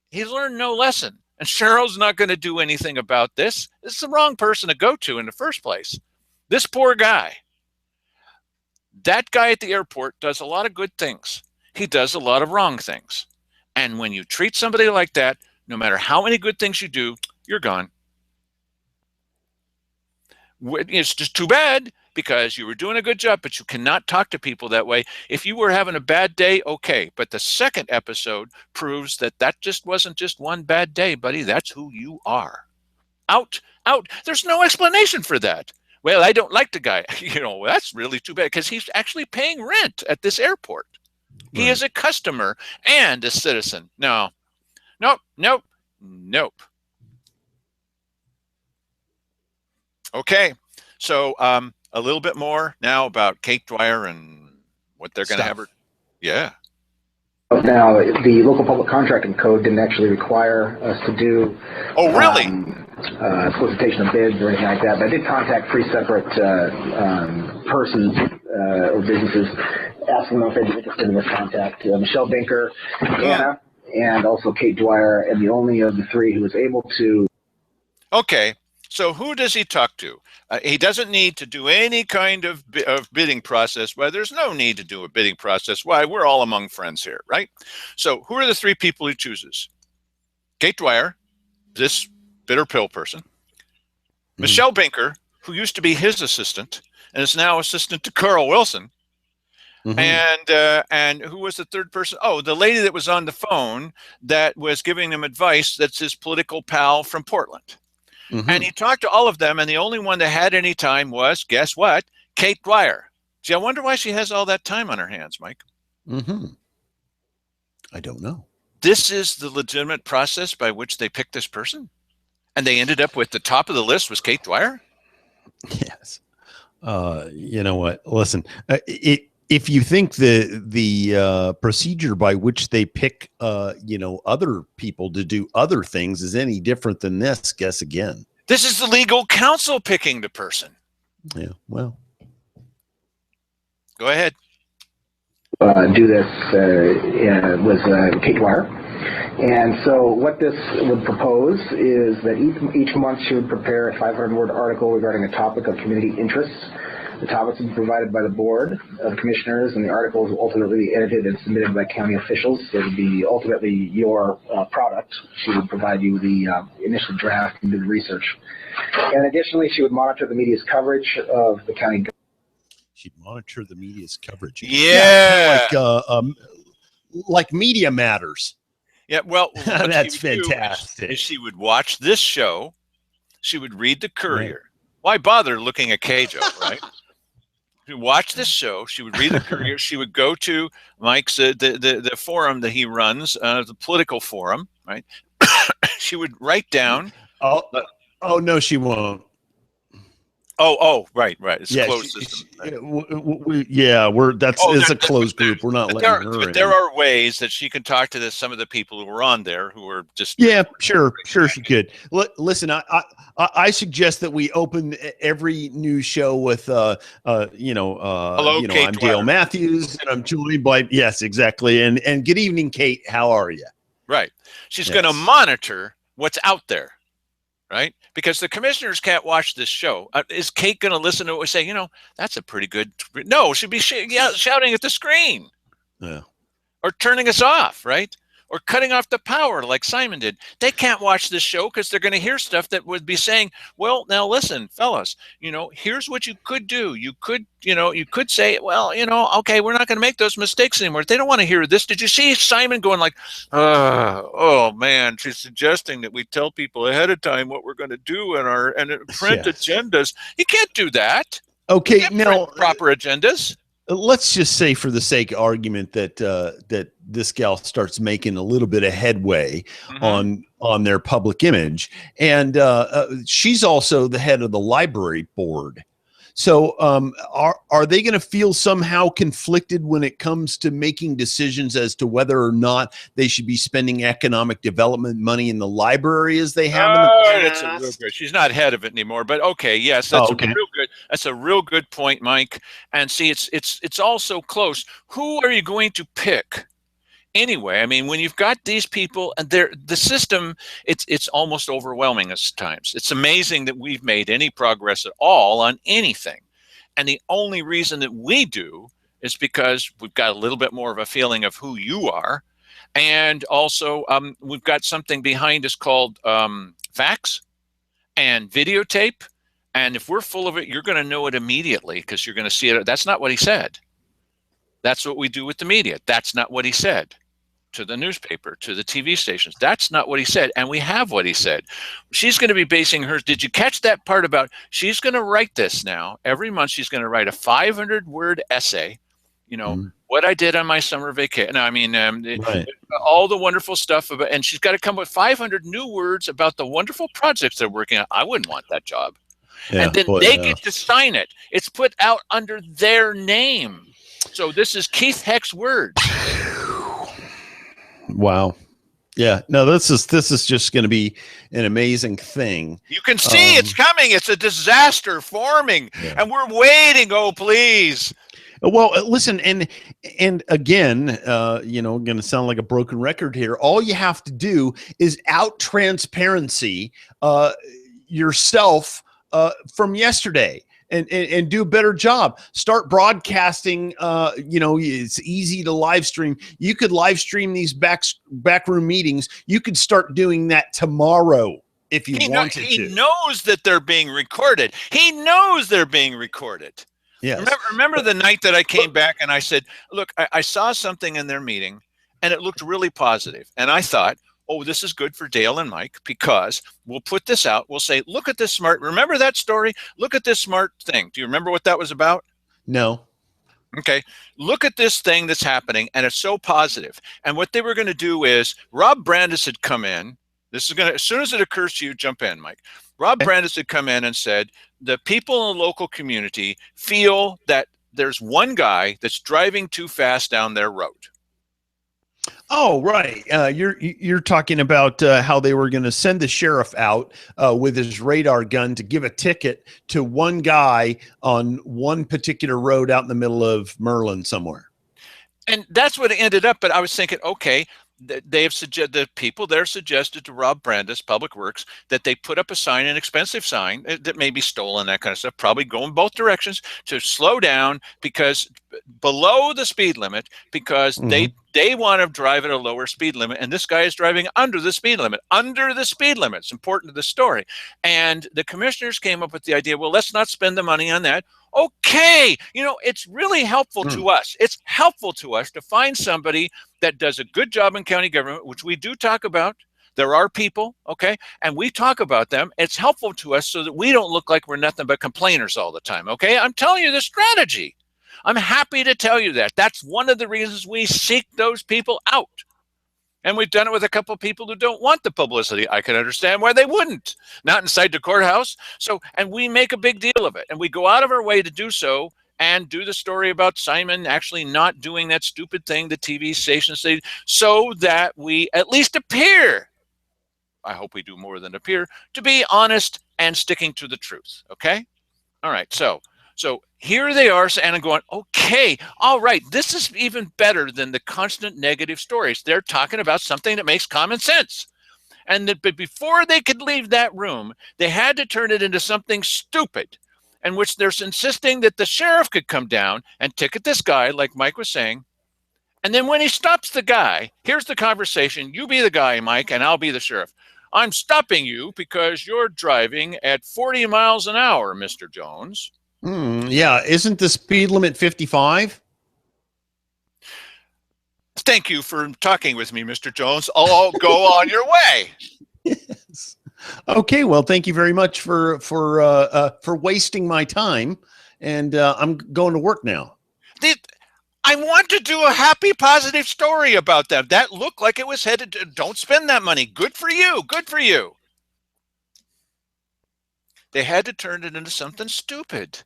He's learned no lesson. And Cheryl's not going to do anything about this. This is the wrong person to go to in the first place. This poor guy. That guy at the airport does a lot of good things. He does a lot of wrong things. And when you treat somebody like that, no matter how many good things you do, you're gone. It's just too bad because you were doing a good job, but you cannot talk to people that way. If you were having a bad day, okay. But the second episode proves that just wasn't just one bad day, buddy. That's who you are. Out. There's no explanation for that. Well, I don't like the guy. That's really too bad because he's actually paying rent at this airport. Right. He is a customer and a citizen. No. Nope. Okay. So a little bit more now about Kate Dwyer and what they're going to have her. Yeah. Now, the local public contracting code didn't actually require us to do solicitation of bids or anything like that, but I did contact 3 separate persons or businesses asking them if they'd be interested in this contact. Michelle Binker, Anna, and also Kate Dwyer, and the only of the 3 who was able to. Okay. So who does he talk to? He doesn't need to do any kind of bidding process. Well, there's no need to do a bidding process. Why? We're all among friends here, right? So who are the 3 people he chooses? Kate Dwyer, this bitter pill person. Michelle Binker, who used to be his assistant and is now assistant to Carl Wilson. And who was the third person? Oh, the lady that was on the phone that was giving him advice. That's his political pal from Portland. And he talked to all of them, and the only one that had any time was, guess what? Kate Dwyer. Gee, I wonder why she has all that time on her hands, Mike. I don't know. This is the legitimate process by which they picked this person? And they ended up with the top of the list was Kate Dwyer? Yes. You know what? Listen, if you think the procedure by which they pick other people to do other things is any different than this, guess again. This is the legal counsel picking the person. Yeah, well. Go ahead. Do this was Kate Dwyer. And so what this would propose is that each month she would prepare a 500-word article regarding a topic of community interest. The topics would be provided by the board of commissioners, and the articles will ultimately be edited and submitted by county officials. So it would be ultimately your product. She would provide you the initial draft and do the research. And additionally, she would monitor the media's coverage of the county. She'd monitor the media's coverage. Yeah. Like Media Matters. Yeah, well, that's fantastic. She would watch this show. She would read the Courier. Right. Why bother looking at Kjo, right? She would watch this show. She would read the Courier. She would go to Mike's the forum that he runs, the political forum, right? She would write down. Oh no, she won't. Oh, right. It's a closed system. It's a closed group. We're not letting her in. But there are ways that she can talk to some of the people who are on there who are just. Yeah, sure she could. Listen, I suggest that we open every news show with hello, Kate I'm Dale Matthews, and I'm joined by yes, exactly, and good evening, Kate. How are you? Right. She's going to monitor what's out there. Right? Because the commissioners can't watch this show. Is Kate going to listen to it and say, that's a pretty good... No, she'd be shouting at the screen. Yeah. Or turning us off, right? Or cutting off the power like Simon did. They can't watch this show because they're going to hear stuff that would be saying, well, now listen, fellas, here's what you could do. You could say, well, okay, we're not going to make those mistakes anymore. They don't want to hear this. Did you see Simon going like, oh man, she's suggesting that we tell people ahead of time what we're going to do in our print agendas. You can't do that. Okay, now proper agendas. Let's just say, for the sake of argument, that this gal starts making a little bit of headway on their public image, and she's also the head of the library board. So, are they going to feel somehow conflicted when it comes to making decisions as to whether or not they should be spending economic development money in the library as they have in the past? That's a real good. She's not head of it anymore, but okay, yes, that's real good. That's a real good point, Mike. And see, it's all so close. Who are you going to pick? Anyway, I mean, when you've got these people and the system, it's almost overwhelming at times. It's amazing that we've made any progress at all on anything. And the only reason that we do is because we've got a little bit more of a feeling of who you are. And also we've got something behind us called facts and videotape. And if we're full of it, you're going to know it immediately because you're going to see it. That's not what he said. That's what we do with the media. That's not what he said. To the newspaper, to the TV stations. That's not what he said. And we have what he said. She's going to be basing hers. Did you catch that part about she's going to write this now? Every month she's going to write a 500-word essay, what I did on my summer vacation. I mean, all the wonderful stuff about, and she's got to come with 500 new words about the wonderful projects they're working on. I wouldn't want that job. Yeah, and then they get to sign it. It's put out under their name. So this is Keith Heck's words. Wow. Yeah. No, this is just going to be an amazing thing. You can see it's coming. It's a disaster forming, and we're waiting. Oh, please. Well, listen, and again, going to sound like a broken record here. All you have to do is out transparency yourself from yesterday. And do a better job. Start broadcasting. It's easy to live stream. You could live stream these backroom meetings. You could start doing that tomorrow if you wanted to. He knows that they're being recorded. He knows they're being recorded. Yes. Remember the night that I came back and I said, look, I saw something in their meeting and it looked really positive. And I thought, oh, this is good for Dale and Mike because we'll put this out. We'll say, look at this smart. Remember that story? Look at this smart thing. Do you remember what that was about? No. Okay. Look at this thing that's happening, and it's so positive. And what they were going to do is Rob Brandis had come in. This is going to, as soon as it occurs to you, jump in, Mike. Rob Brandis had come in and said, the people in the local community feel that there's one guy that's driving too fast down their road. Oh, right. You're talking about how they were going to send the sheriff out with his radar gun to give a ticket to one guy on one particular road out in the middle of Merlin somewhere. And that's what it ended up. But I was thinking, okay, they have suggested, the people there suggested to Rob Brandis, Public Works, that they put up a sign, an expensive sign that may be stolen, that kind of stuff, probably go in both directions, to slow down because below the speed limit, because they want to drive at a lower speed limit, and this guy is driving under the speed limit. Under the speed limit. It's important to the story. And the commissioners came up with the idea, well, let's not spend the money on that. Okay, you know, it's really helpful to us. It's helpful to us to find somebody that does a good job in county government, which we do talk about. There are people, okay, and we talk about them. It's helpful to us so that we don't look like we're nothing but complainers all the time, okay? I'm telling you the strategy. I'm happy to tell you that. That's one of the reasons we seek those people out. And we've done it with a couple of people who don't want the publicity. I can understand why they wouldn't. Not inside the courthouse. So, and we make a big deal of it. And we go out of our way to do so and do the story about Simon actually not doing that stupid thing the TV stations say, so that we at least appear, I hope we do more than appear, to be honest and sticking to the truth. Okay? All right. So here they are, and I'm going, okay, all right, this is even better than the constant negative stories. They're talking about something that makes common sense. But before they could leave that room, they had to turn it into something stupid, in which they're insisting that the sheriff could come down and ticket this guy, like Mike was saying. And then when he stops the guy, here's the conversation. You be the guy, Mike, and I'll be the sheriff. I'm stopping you because you're driving at 40 miles an hour, Mr. Jones. Yeah, isn't the speed limit 55? Thank you for talking with me, Mr. Jones. I'll go on your way. Yes. Okay, well, thank you very much for wasting my time, and I'm going to work now. I want to do a happy, positive story about them. That looked like it was headed to, don't spend that money. Good for you. Good for you. They had to turn it into something stupid.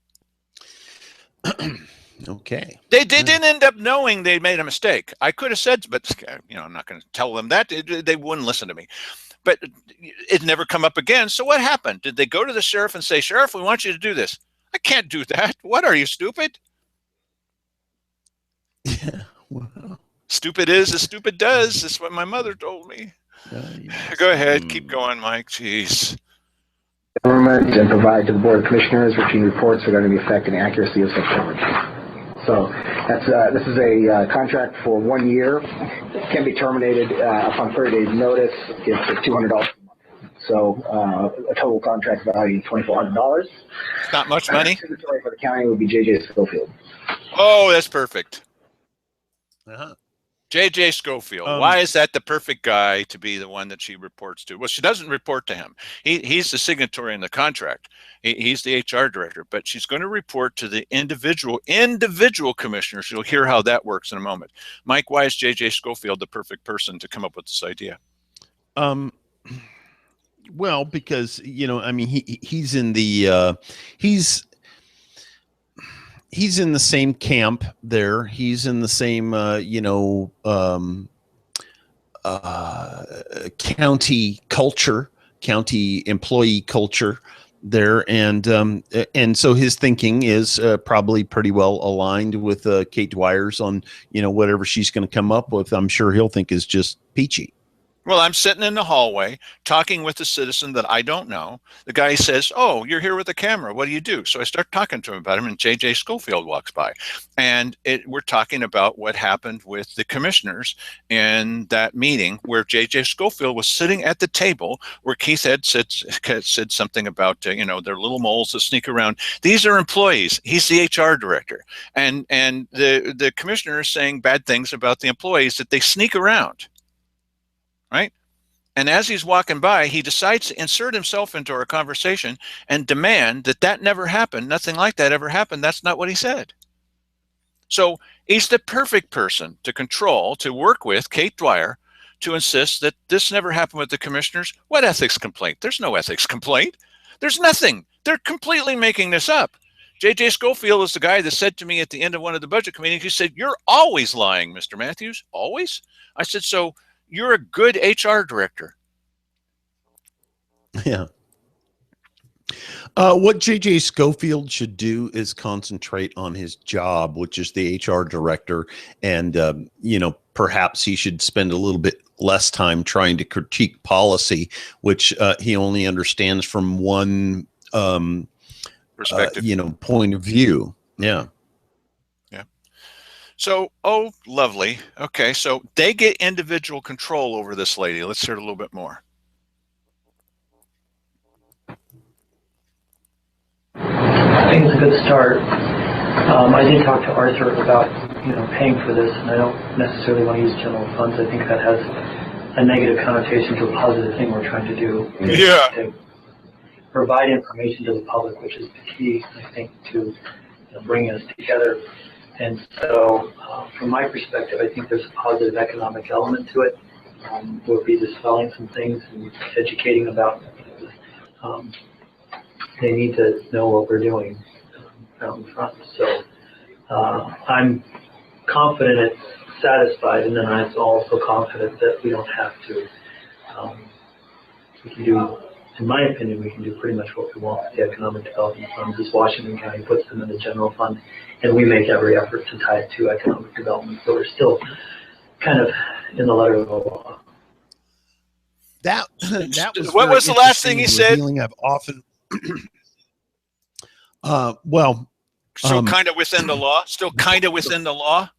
Okay. They didn't end up knowing they made a mistake. I could have said, but you know, I'm not going to tell them that. They wouldn't listen to me. But it never come up again. So what happened? Did they go to the sheriff and say, Sheriff, we want you to do this? I can't do that. What, are you stupid? Yeah. Well, stupid is as stupid does. That's what my mother told me. Yes. Go ahead. Keep going, Mike. Jeez. Government and provide to the Board of Commissioners routine reports regarding the effect and accuracy of such coverage. So this is a contract for 1 year. It can be terminated upon 30 days notice. It's $200 a month. So a total contract value $2,400. It's not much money. Secretary for the county would be J.J. Schofield. Oh, that's perfect. Uh-huh. J.J. Schofield. Why is that the perfect guy to be the one that she reports to? Well, she doesn't report to him. He's the signatory in the contract. He's the HR director, but she's going to report to the individual commissioners. You'll hear how that works in a moment. Mike, why is J.J. Schofield the perfect person to come up with this idea? Well, because, you know, I mean, he's in the he's in the same camp there. He's in the same, county culture, county employee culture there. And so his thinking is probably pretty well aligned with Kate Dwyer's on, you know, whatever she's going to come up with. I'm sure he'll think is just peachy. Well, I'm sitting in the hallway talking with a citizen that I don't know. The guy says, oh, you're here with a camera. What do you do? So I start talking to him about him, and J.J. Schofield walks by. And we're talking about what happened with the commissioners in that meeting where J.J. Schofield was sitting at the table where Keith had said something about, they're little moles that sneak around. These are employees. He's the HR director. And the commissioner is saying bad things about the employees, that they sneak around. Right? And as he's walking by, he decides to insert himself into our conversation and demand that never happened. Nothing like that ever happened. That's not what he said. So he's the perfect person to work with Kate Dwyer to insist that this never happened with the commissioners. What ethics complaint? There's no ethics complaint. There's nothing. They're completely making this up. J.J. Schofield is the guy that said to me at the end of one of the budget meetings, he said, you're always lying, Mr. Matthews. Always? I said, so you're a good HR director. Yeah. What J.J. Schofield should do is concentrate on his job, which is the HR director, and, perhaps he should spend a little bit less time trying to critique policy, which he only understands from one perspective, point of view. Yeah. Yeah. So, oh, lovely. Okay, so they get individual control over this lady. Let's hear it a little bit more. I think it's a good start. I did talk to Arthur about paying for this, and I don't necessarily want to use general funds. I think that has a negative connotation to a positive thing we're trying to do. Yeah. To provide information to the public, which is the key, I think, to bringing us together. And so, from my perspective, I think there's a positive economic element to it. We'll be dispelling some things and educating about. They need to know what we're doing out in front. So I'm confident it's satisfied, and then I'm also confident that we don't have to. We can do, in my opinion, we can do pretty much what we want with the economic development funds. As Washington County puts them in the general fund, and we make every effort to tie it to economic development. So we're still kind of in the letter of the law. That was what was the last thing he said? I've often still kind of within the law. Still kind of within the law.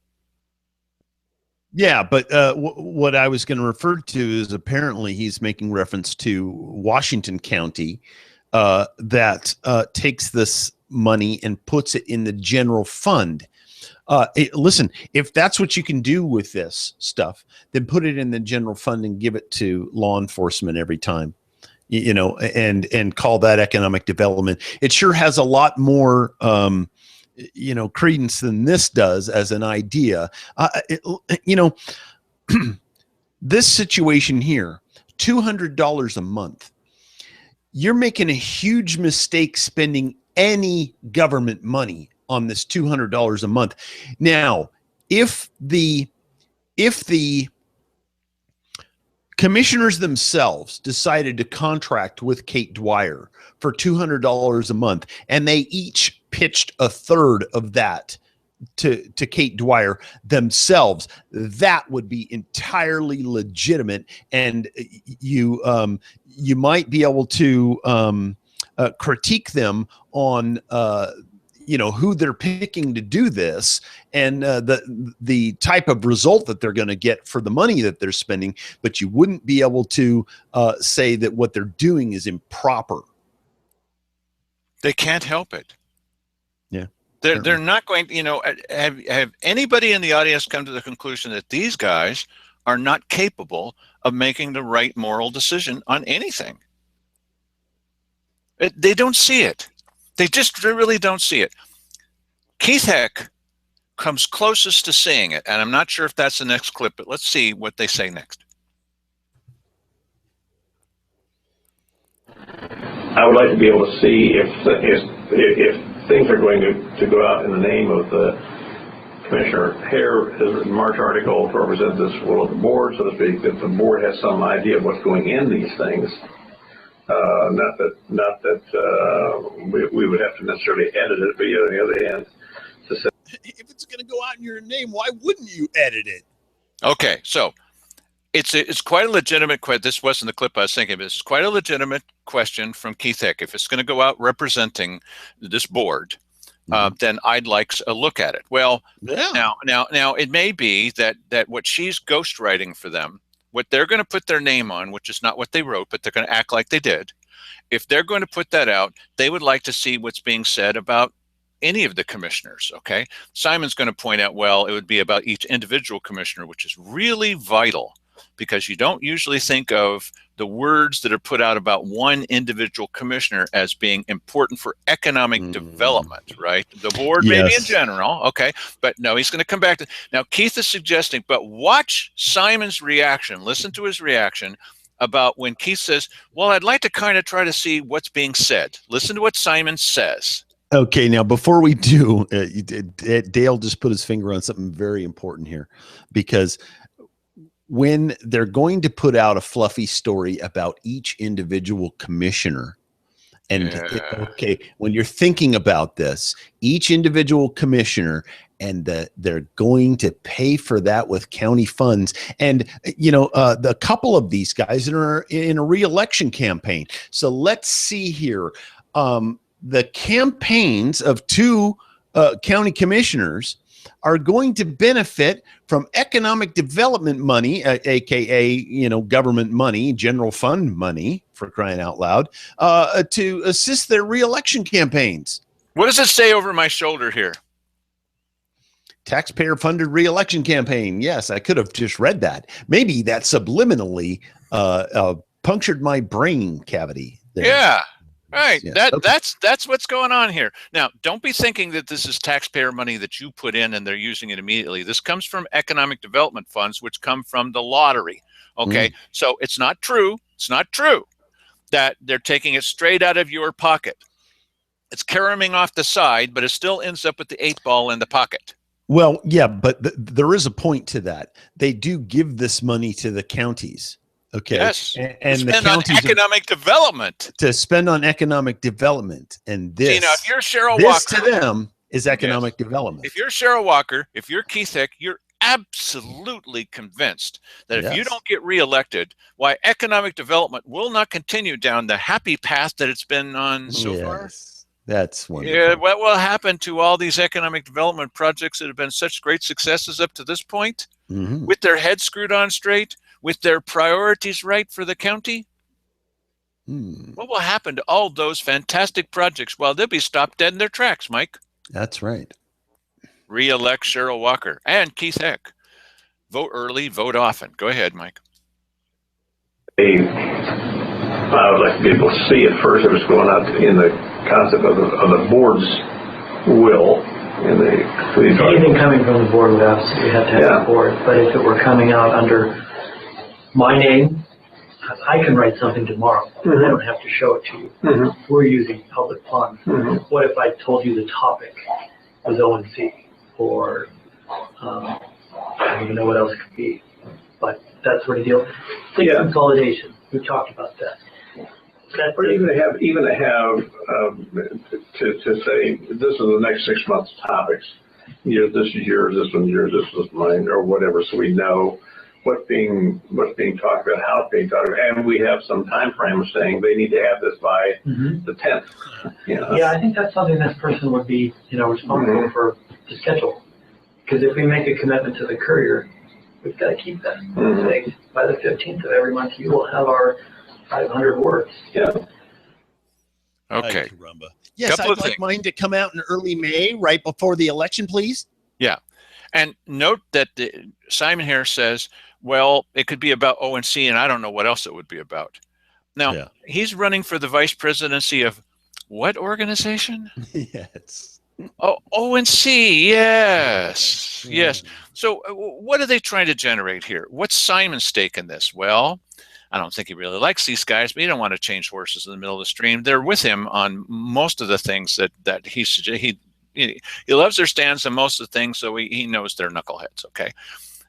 Yeah, but what I was going to refer to is apparently he's making reference to Washington County that takes this money and puts it in the general fund. Listen, if that's what you can do with this stuff, then put it in the general fund and give it to law enforcement every time, and call that economic development. It sure has a lot more, credence than this does as an idea. This situation here, $200 a month, you're making a huge mistake spending any government money on this $200 a month. Now, if the commissioners themselves decided to contract with Kate Dwyer for $200 a month, and they each pitched a third of that to Kate Dwyer themselves, that would be entirely legitimate, and you might be able to critique them on who they're picking to do this, and the type of result that they're going to get for the money that they're spending, but you wouldn't be able to say that what they're doing is improper. They can't help it. Yeah. They're not going to, have anybody in the audience come to the conclusion that these guys are not capable of making the right moral decision on anything? They don't see it. They just really don't see it. Keith Heck comes closest to seeing it, and I'm not sure if that's the next clip, but let's see what they say next. I would like to be able to see if things are going to go out in the name of the Commissioner Hare has written a March article to represent this will of the board, so to speak, that the board has some idea of what's going in these things. Not that we would have to necessarily edit it, but on the other hand, to say, if it's going to go out in your name, why wouldn't you edit it? Okay, so it's quite a legitimate question. This wasn't the clip I was thinking of. This is quite a legitimate question from Keith Heck. If it's going to go out representing this board, then I'd like a look at it. Well, yeah. Now it may be that what she's ghostwriting for them, what they're going to put their name on, which is not what they wrote, but they're going to act like they did. If they're going to put that out, they would like to see what's being said about any of the commissioners, okay? Simon's going to point out, well, it would be about each individual commissioner, which is really vital because you don't usually think of the words that are put out about one individual commissioner as being important for economic development, right? The board maybe in general, okay, but no, he's going to come back to, now Keith is suggesting, but watch Simon's reaction, listen to his reaction about when Keith says, well, I'd like to kind of try to see what's being said. Listen to what Simon says. Okay, now before we do, Dale just put his finger on something very important here, because when they're going to put out a fluffy story about each individual commissioner, And Yeah. okay, when you're thinking about this, each individual commissioner, and they're going to pay for that with county funds. And the couple of these guys are in a re-election campaign. So let's see here. The campaigns of two county commissioners are going to benefit from economic development money, aka government money, general fund money, for crying out loud, to assist their re-election campaigns. What does it say over my shoulder here? Taxpayer-funded re-election campaign. Yes, I could have just read that. Maybe that subliminally punctured my brain cavity there. Yeah. Right. Yes. That's what's going on here. Now, don't be thinking that this is taxpayer money that you put in and they're using it immediately. This comes from economic development funds, which come from the lottery. Okay. So it's not true. It's not true that they're taking it straight out of your pocket. It's caroming off the side, but it still ends up with the 8-ball in the pocket. Well, yeah, but there is a point to that. They do give this money to the counties. Okay. Yes. And the counties on economic development. To spend on economic development. And this, if you're Cheryl this Walker, to them is economic development. If you're Cheryl Walker, if you're Keith Hick, you're absolutely convinced that if you don't get reelected, why economic development will not continue down the happy path that it's been on so far. That's wonderful. Yeah, what will happen to all these economic development projects that have been such great successes up to this point, with their heads screwed on straight, with their priorities right for the county? What will happen to all those fantastic projects? Well, they'll be stopped dead in their tracks, Mike. That's right. Re-elect Cheryl Walker and Keith Hick. Vote early, vote often. Go ahead, Mike. I would like to be able to see it first if it's going out in the concept of the board's will. Anything coming from the board would absolutely have to have the board. But if it were coming out under my name, I can write something tomorrow. I don't have to show it to you. We're using public funds. What if I told you the topic was O&C, or I don't even know what else it could be, but that sort of deal. Think consolidation. We talked about that. Or even to have to say this is the next 6 months topics. This is yours, this one's yours, this was mine, or whatever, so we know what's being talked about, how it's being talked about, and we have some time frame of saying they need to have this by the 10th. Yeah, I think that's something this person would be, responsible for the schedule. Because if we make a commitment to the courier, we've got to keep that. Say, by the 15th of every month, you will have our 500 words. Yeah. Okay. Yes, I'd like mine to come out in early May, right before the election, please. Yeah. And note that Simon here says, well, it could be about O&C, and I don't know what else it would be about. Now, he's running for the vice presidency of what organization? Yes. Oh, O&C, yes. Yes. So what are they trying to generate here? What's Simon's stake in this? Well, I don't think he really likes these guys, but he don't want to change horses in the middle of the stream. They're with him on most of the things that he loves their stands on most of the things, so he knows they're knuckleheads, okay?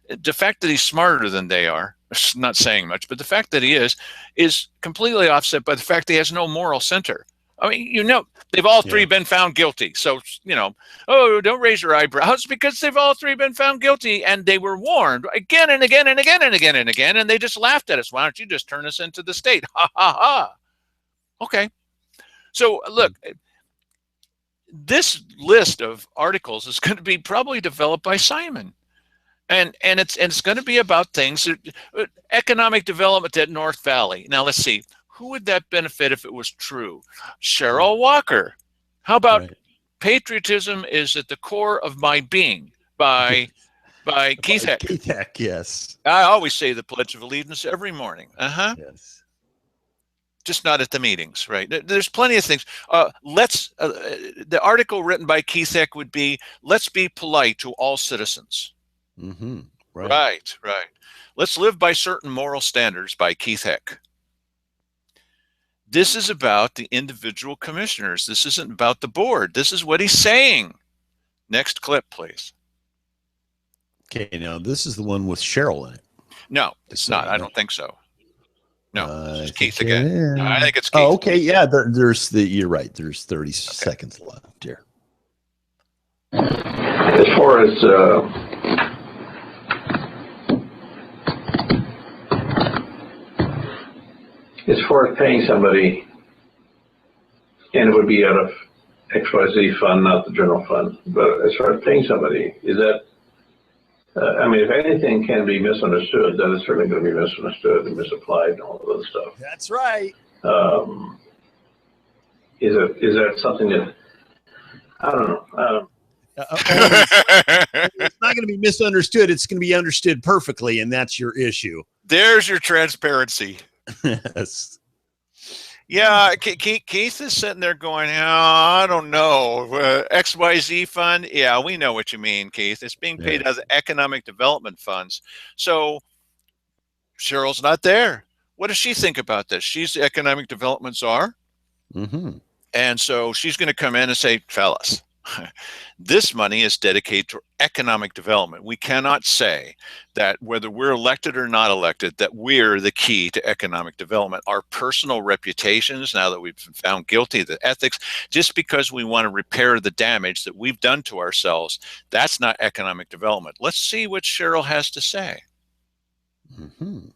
The fact that he's smarter than they are, not saying much, but the fact that he is completely offset by the fact that he has no moral center. I mean, they've all three been found guilty. So, oh, don't raise your eyebrows, because they've all three been found guilty, and they were warned again and again and again and again and again, and they just laughed at us. Why don't you just turn us into the state? Ha, ha, ha. Okay. So, look, this list of articles is going to be probably developed by Simon. And it's going to be about things, economic development at North Valley. Now, let's see. Who would that benefit if it was true? Cheryl Walker. How about patriotism is at the core of my being by Keith Hick. Keith Hick, yes. I always say the Pledge of Allegiance every morning. Yes. Just not at the meetings, right? There's plenty of things. The article written by Keith Hick would be, let's be polite to all citizens. Right. Let's live by certain moral standards by Keith Hick. This is about the individual commissioners. This isn't about the board. This is what he's saying. Next clip, please. Okay, now this is the one with Cheryl in it. No, it's not. I don't think so. No, this is I Keith think it again. is. I think it's Keith. Oh, okay. Yeah, you're right. There's 30 seconds left here. As far as paying somebody, and it would be out of XYZ fund, not the general fund, but as far as paying somebody, is that, I mean, if anything can be misunderstood, then it's certainly going to be misunderstood and misapplied and all of that stuff. That's right. Is that something that, I don't know. It's not going to be misunderstood. It's going to be understood perfectly, and that's your issue. There's your transparency. Yes. Yeah, Keith is sitting there going, oh, I don't know, XYZ fund. Yeah, we know what you mean, Keith. It's being paid as economic development funds. So Cheryl's not there. What does she think about this? She's the economic development czar. Mm-hmm. And so she's going to come in and say, fellas, this money is dedicated to economic development. We cannot say that whether we're elected or not elected, that we're the key to economic development. Our personal reputations, now that we've been found guilty of the ethics, just because we want to repair the damage that we've done to ourselves, that's not economic development. Let's see what Cheryl has to say. Mm-hmm.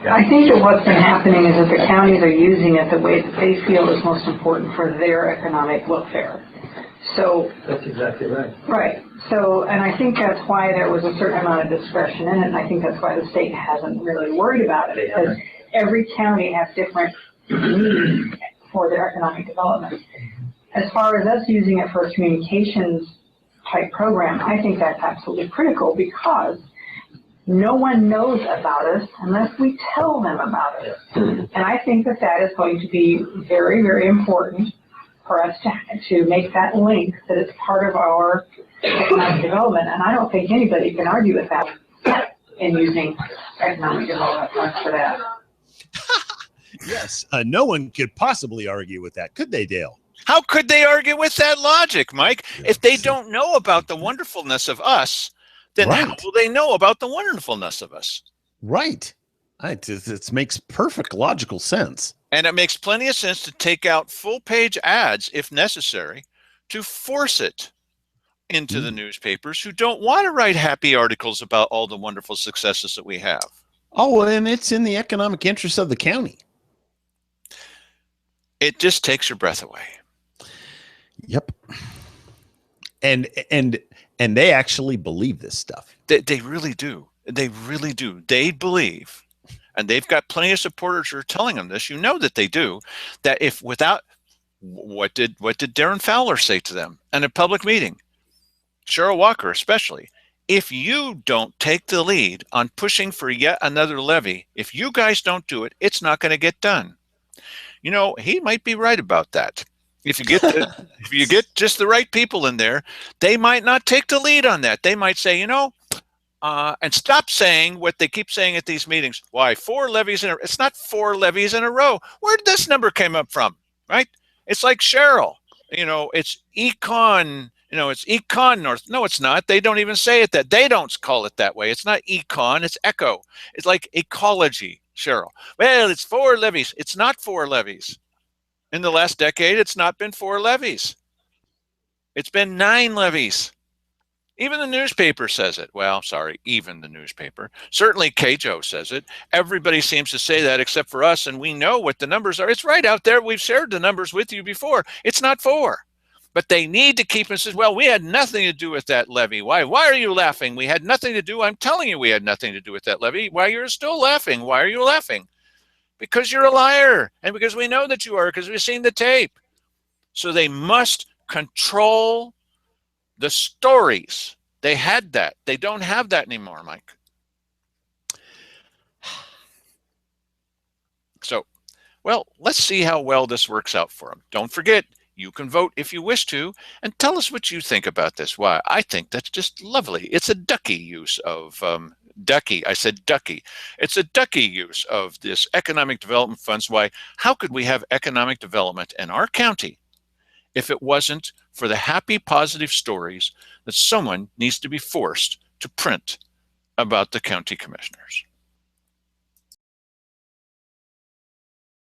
I think that what's been happening is that the counties are using it the way that they feel is most important for their economic welfare. So That's exactly right. right. So, and I think that's why there was a certain amount of discretion in it, and I think that's why the state hasn't really worried about it, because every county has different needs for their economic development. As far as us using it for a communications type program, I think that's absolutely critical, because no one knows about us unless we tell them about it. And I think that that is going to be very, very important for us to make that link, that it's part of our economic development. And I don't think anybody can argue with that in using economic development funds for that. Yes, no one could possibly argue with that, could they, Dale? How could they argue with that logic, Mike? If they don't know about the wonderfulness of us, then how will they know about the wonderfulness of us? Right. It makes perfect logical sense. And it makes plenty of sense to take out full-page ads, if necessary, to force it into the newspapers who don't want to write happy articles about all the wonderful successes that we have. Oh, and it's in the economic interest of the county. It just takes your breath away. Yep. And they actually believe this stuff. They really do. They really do. They believe, and they've got plenty of supporters who are telling them this. You know that they do. That if without, what did Darren Fowler say to them in a public meeting? Cheryl Walker especially. If you don't take the lead on pushing for yet another levy, if you guys don't do it, it's not going to get done. You know, he might be right about that. If you get just the right people in there, they might not take the lead on that. They might say, you know, and stop saying what they keep saying at these meetings. Why 4 levies in a? It's not 4 levies in a row. Where did this number come up from? Right? It's like Cheryl. You know, it's econ. You know, it's econ north. No, it's not. They don't even say it that. They don't call it that way. It's not econ. It's echo. It's like ecology, Cheryl. Well, it's 4 levies. It's not 4 levies. In the last decade, it's not been 4 levies. It's been 9 levies. Even the newspaper says it. Well, sorry, even the newspaper. Certainly KJO says it. Everybody seems to say that except for us, and we know what the numbers are. It's right out there. We've shared the numbers with you before. It's not 4. But they need to keep and says, well, we had nothing to do with that levy. Why are you laughing? We had nothing to do. I'm telling you we had nothing to do with that levy. Why you're still laughing? Why are you laughing? Because you're a liar, and because we know that you are, because we've seen the tape. So they must control the stories. They had that. They don't have that anymore, Mike. So, well, let's see how well this works out for them. Don't forget, you can vote if you wish to, and tell us what you think about this. Why, I think that's just lovely. It's a ducky use of ducky. I said ducky. It's a ducky use of this economic development funds. Why? How could we have economic development in our county if it wasn't for the happy, positive stories that someone needs to be forced to print about the county commissioners?